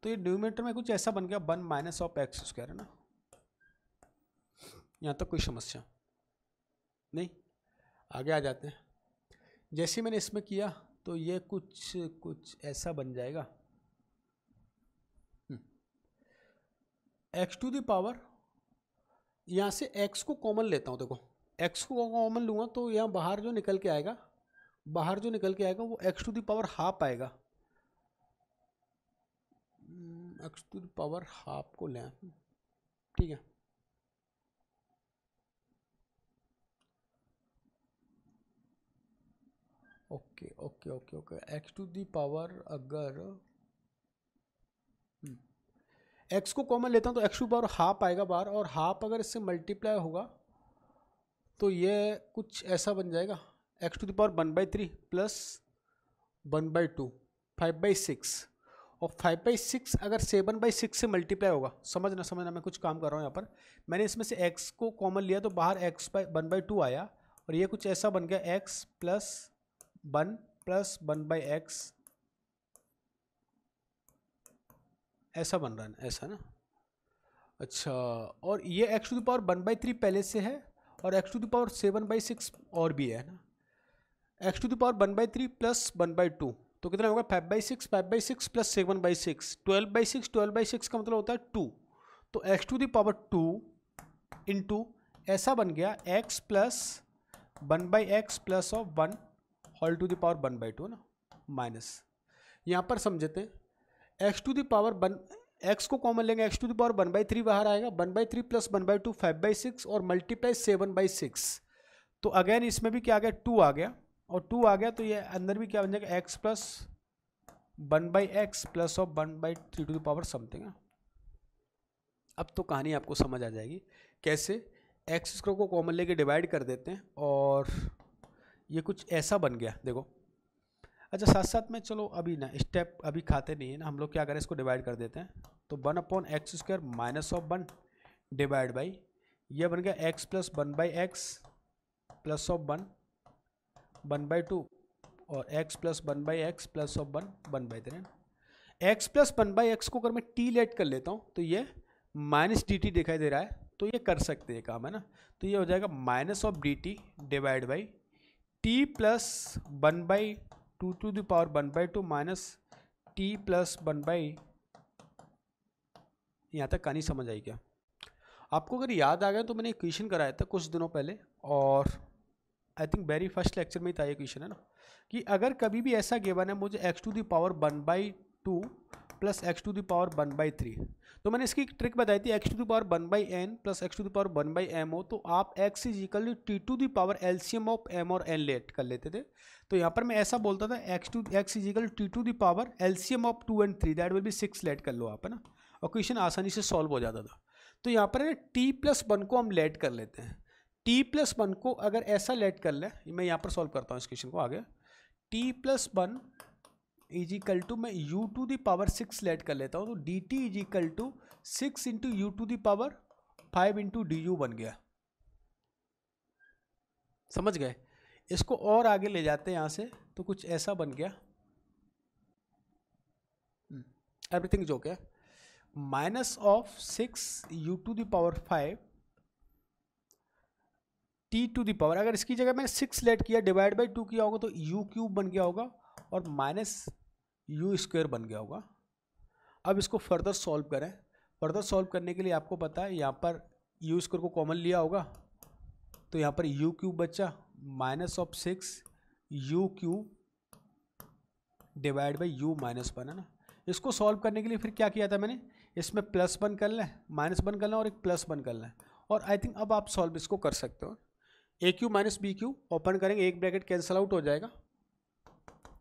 तो ये न्यूमरेटर में कुछ ऐसा बन गया 1 - ऑफ x स्क्वायर, है ना। यहाँ तक कोई समस्या नहीं, आगे आ जाते हैं। जैसे मैंने इसमें किया तो ये कुछ ऐसा बन जाएगा, x टू द पावर, यहाँ से x को कॉमन लेता हूँ। देखो x को कॉमन लूँगा तो यहाँ बाहर जो निकल के आएगा वो x to the power half आएगा, x to the power half को लें, ठीक है। Okay x to the power, अगर x को कॉमन लेता हूँ तो x टू पावर हाफ आएगा बाहर, और हाफ अगर इससे मल्टीप्लाई होगा तो ये कुछ ऐसा बन जाएगा x to the power 1/3 plus 1/2 5/6, और 5/6 अगर 7/6 से मल्टीप्लाई होगा, समझना मैं कुछ काम कर रहा हूँ यहाँ पर। मैंने इसमें से x को कॉमन लिया तो बाहर x 1/2 आया और ये कुछ ऐसा बन गया x प्लस 1 प्लस 1/x, ऐसा बन रहा है, ऐसा ना। अच्छा, और ये x टू द पावर 1/3 पहले से है और x टू द पावर 7/6 और भी है ना। x to the power 1/3 plus 1/2 तो कितना होगा 5/6 प्लस 7/6 12/6 का मतलब होता है 2। तो x to the power 2 into ऐसा बन गया x plus 1/x plus of 1 whole to the power 1/2 ना, माइनस। यहाँ पर समझते हैं x to the power x को कॉमन लेंगे, x टू द पावर 1/3 बाहर आएगा, 1/3 प्लस 1/2 5/6 और मल्टीप्लाई 7/6। तो अगेन इसमें भी क्या आ गया 2 आ गया, और 2 आ गया तो ये अंदर भी क्या बन जाएगा x plus 1/x plus of 1/3 to the power something. अब तो कहानी आपको समझ आ जाएगी कैसे x स्क्वायर को कॉमन लेके डिवाइड कर देते हैं और ये कुछ ऐसा बन गया। देखो अच्छा, साथ साथ में चलो अभी ना स्टेप अभी खाते नहीं है ना, हम लोग क्या करें, इसको डिवाइड कर देते हैं। तो 1/x² minus of 1 divide by, ये बन गया x plus 1/x plus of 1/2 और x plus 1/x plus of 1/3। x plus 1/x को अगर मैं t लेट कर लेता हूँ तो ये माइनस dt दिखाई दे रहा है, तो ये कर सकते हैं काम, है ना। तो ये हो जाएगा minus of d t divide by t plus 1/2 to the power 1/2 minus t plus 1/, यहाँ तक कहानी समझ आई क्या आपको? अगर याद आ गया तो मैंने इक्वेशन कराया था कुछ दिनों पहले, और I think very first lecture में ही था ये क्वेश्चन, है ना, कि अगर कभी भी ऐसा गिवन है मुझे x to the power 1/2 plus x to the power 1/3, तो मैंने इसकी एक ट्रिक बताई थी, x to the power 1/n plus x to the power 1/m हो तो आप x is equal to t to the power LCM of m और n लेट कर लेते थे। तो यहाँ पर मैं ऐसा बोलता था x is equal to t to the power LCM of 2 and 3 that will be 6 let कर लो आप, है ना, और क्वेश्चन आसानी से सॉल्व हो जाता था। तो यहाँ पर t प्लस 1 को हम लेट कर लेते हैं, t प्लस 1 को अगर ऐसा लेट कर ले, मैं यहाँ पर सॉल्व करता हूँ इस क्वेश्चन को आगे, t plus 1 is equal to मैं u to the power 6 let कर लेता हूँ, तो dt is equal to 6 into u to the power 5 into d u बन गया। समझ गए? इसको और आगे ले जाते हैं यहाँ से, तो कुछ ऐसा बन गया, एवरीथिंग जो क्या minus of 6 u to the power 5 t to the power, अगर इसकी जगह मैंने 6 लेट किया डिवाइड बाई 2 किया होगा तो यू क्यूब बन गया होगा और माइनस यू स्क्वायर बन गया होगा। अब इसको फर्दर सॉल्व करें, फर्दर सॉल्व करने के लिए आपको पता है यहाँ पर यू स्क्वायर को कॉमन लिया होगा, तो यहाँ पर यू क्यूब बचा minus of 6 u cube divide by you minus 1, है ना। इसको सॉल्व करने के लिए फिर क्या किया था मैंने, इसमें प्लस 1 कर लें, माइनस 1 कर लें और एक प्लस 1 कर लें, और आई थिंक अब आप सॉल्व इसको कर सकते हो। A cube minus b cube open करेंगे, एक ब्रैकेट कैंसिल आउट हो जाएगा,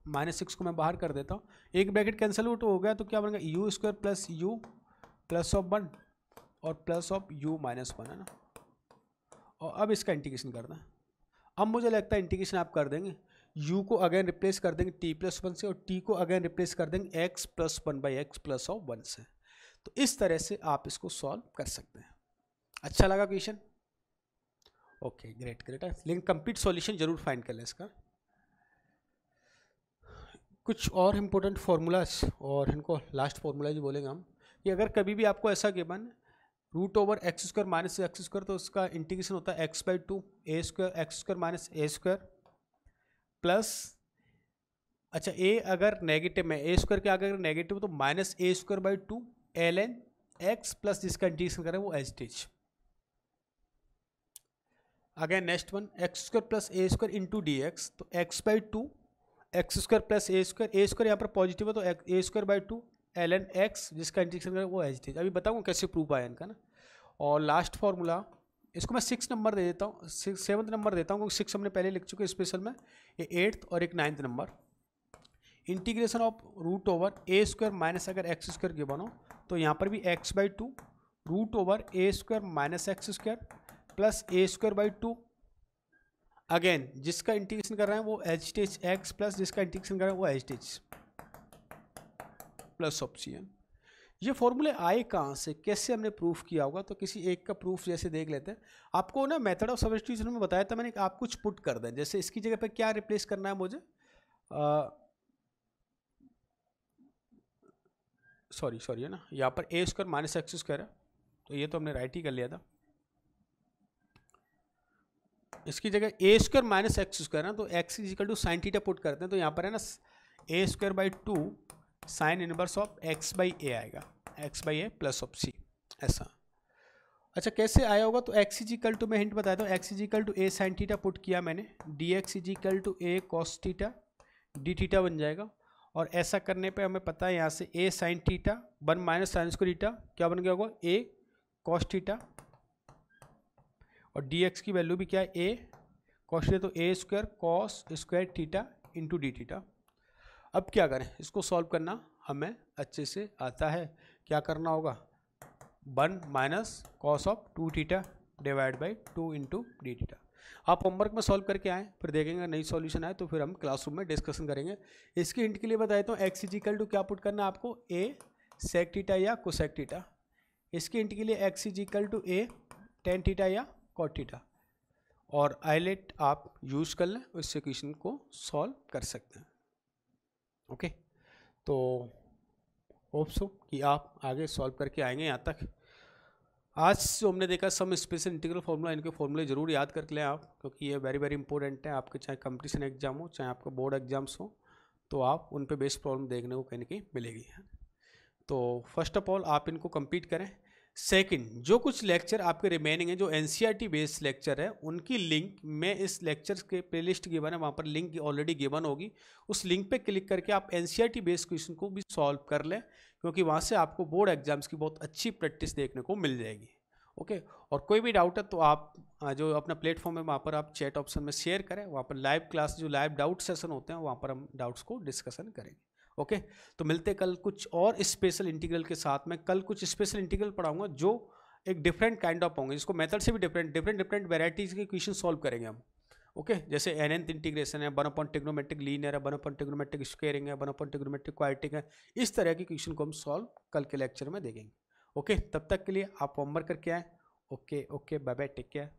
माइनस 6 को मैं बाहर कर देता हूँ, एक ब्रैकेट कैंसिल आउट हो गया तो क्या बनेगा you square plus you plus of 1 और प्लस ऑफ यू माइनस 1, है ना। और अब इसका इंटीग्रेशन करना है, अब मुझे लगता है इंटीग्रेशन आप कर देंगे, u को अगेन रिप्लेस कर देंगे t प्लस 1 से और t को अगेन रिप्लेस कर देंगे x plus 1/x plus of 1 से। तो इस तरह से आप इसको सॉल्व कर सकते हैं। अच्छा लगा क्वेश्चन? ओके ग्रेट ग्रेट है, लेकिन कंप्लीट सॉल्यूशन जरूर फाइंड कर लें इसका। कुछ और इम्पोर्टेंट फार्मूलाज, और इनको लास्ट फार्मूलाज बोलेंगे हम, कि अगर कभी भी आपको ऐसा given root over x square minus x square, तो उसका इंटीग्रेशन होता है x/2 a square x square minus a square plus, अच्छा ए अगर नेगेटिव में, ए स्क्वायर के आगे अगर नेगेटिव तो minus a square by 2 ln x plus जिसका इंटीग्रेशन करें वो as it is. Again next one x square plus a square into d x, तो x/2 x square plus a square यहाँ पर पॉजिटिव है तो a square by 2 ln x जिसका integration करें वो एज इट इज। अभी बताऊँगा कैसे प्रूफ आया इनका ना। और लास्ट फार्मूला, इसको मैं 6 नंबर दे देता हूँ, 7th नंबर देता हूँ क्योंकि 6 हमने पहले लिख चुके स्पेशल में, ये 8th और एक 9th number. Integration of root over a square minus अगर एक्स स्क्वायर गिवन हो तो यहाँ पर भी x/2 root over a square minus x square plus a square by 2, again जिसका इंटीग्रेशन कर रहे हैं वो H T H x plus जिसका इंटीग्रेशन कर रहे हैं वो H T H plus option. ये फॉर्मूले आए कहाँ से, कैसे हमने प्रूफ किया होगा, तो किसी एक का प्रूफ जैसे देख लेते हैं। आपको ना मेथड ऑफ सब्स्टिट्यूशन में बताया था मैंने, आप कुछ पुट कर दें, जैसे इसकी जगह पे क्या रिप्लेस करना है मुझे, सॉरी है ना, यहाँ पर ए स्क्वायर माइनस एक्स स्क्वायर है तो ये तो हमने राइट ही कर लिया था, इसकी जगह a square minus x square है तो x is equal to sine theta put करते हैं, तो यहाँ पर है ना a square by 2 sine inverse of x by a आएगा, x by a plus of c ऐसा। अच्छा कैसे आया होगा, तो एक्स इज इक्वल टू, मैं हिंट बताता हूँ, x is equal to a sine theta put किया मैंने, d x is equal to a cos theta d theta बन जाएगा, और ऐसा करने पे हमें पता है यहाँ से a sine theta 1 minus sine square theta क्या बन गया होगा ए कॉस थीटा, और डी एक्स की वैल्यू भी क्या है ए कॉस थीटा, तो a square cos square theta into d theta. अब क्या करें, इसको सॉल्व करना हमें अच्छे से आता है, क्या करना होगा 1 minus cos of 2 theta divide by 2 into d theta. आप होमवर्क में सॉल्व करके आएँ, फिर देखेंगे नई सॉल्यूशन आए तो फिर हम क्लासरूम में डिस्कशन करेंगे। इसके हिंट के लिए बताया तो एक्स इज इक्वल टू क्या पुट करना है आपको, ए सेक थीटा या कोसेक थीटा। इसके हिंट के लिए x is equal to a tan theta या कॉट थीटा, और आइलेट आप यूज़ कर लें, इस इक्वेशन को सॉल्व कर सकते हैं। ओके तो होप सो कि आप आगे सॉल्व करके आएंगे यहाँ तक। आज जो हमने देखा सम स्पेशल इंटीग्रल फार्मूला, इनके फॉर्मूले जरूर याद करके लें आप, क्योंकि ये वेरी वेरी इंपॉर्टेंट है आपके, चाहे कंपटीशन एग्जाम हो चाहे आपका बोर्ड एग्जाम्स हो, तो आप उन पे बेस्ड प्रॉब्लम देखने को कहीं ना कहीं मिलेगी। तो फर्स्ट ऑफ ऑल आप इनको कंप्लीट करें। सेकंड, जो कुछ लेक्चर आपके रिमेनिंग है जो एनसीईआरटी बेस्ड लेक्चर है, उनकी लिंक मैं इस लेक्चर्स के प्लेलिस्ट गिवन है, वहाँ पर लिंक ऑलरेडी गिवन होगी, उस लिंक पे क्लिक करके आप एनसीईआरटी बेस्ड क्वेश्चन को भी सॉल्व कर लें, क्योंकि वहाँ से आपको बोर्ड एग्जाम्स की बहुत अच्छी प्रैक्टिस देखने को मिल जाएगी। ओके, और कोई भी डाउट है तो आप जो अपना प्लेटफॉर्म है वहाँ पर आप चैट ऑप्शन में शेयर करें, वहाँ पर लाइव क्लास जो लाइव डाउट सेशन होते हैं वहाँ पर हम डाउट्स को डिस्कशन करेंगे। ओके, तो मिलते कल कुछ और स्पेशल इंटीग्रल के साथ में। कल कुछ स्पेशल इंटीग्रल पढ़ाऊंगा जो एक डिफरेंट काइंड ऑफ होंगे, जिसको मेथड से भी डिफरेंट वेराइटीज के क्वेश्चन सॉल्व करेंगे हम। ओके, जैसे nth इंटीग्रेशन है, 1 अपॉन ट्रिग्नोमेट्रिक लीनियर है, 1 अपॉन ट्रिग्नोमेट्रिक स्क्वायरिंग है, 1 अपॉन ट्रिग्नोमेट्रिक क्वाड्रेटिक है, इस तरह के क्वेश्चन को हम सॉल्व कल के लेक्चर में देखेंगे। ओके, तब तक के लिए आप होमवर्क करके आए। Okay bye bye, take care.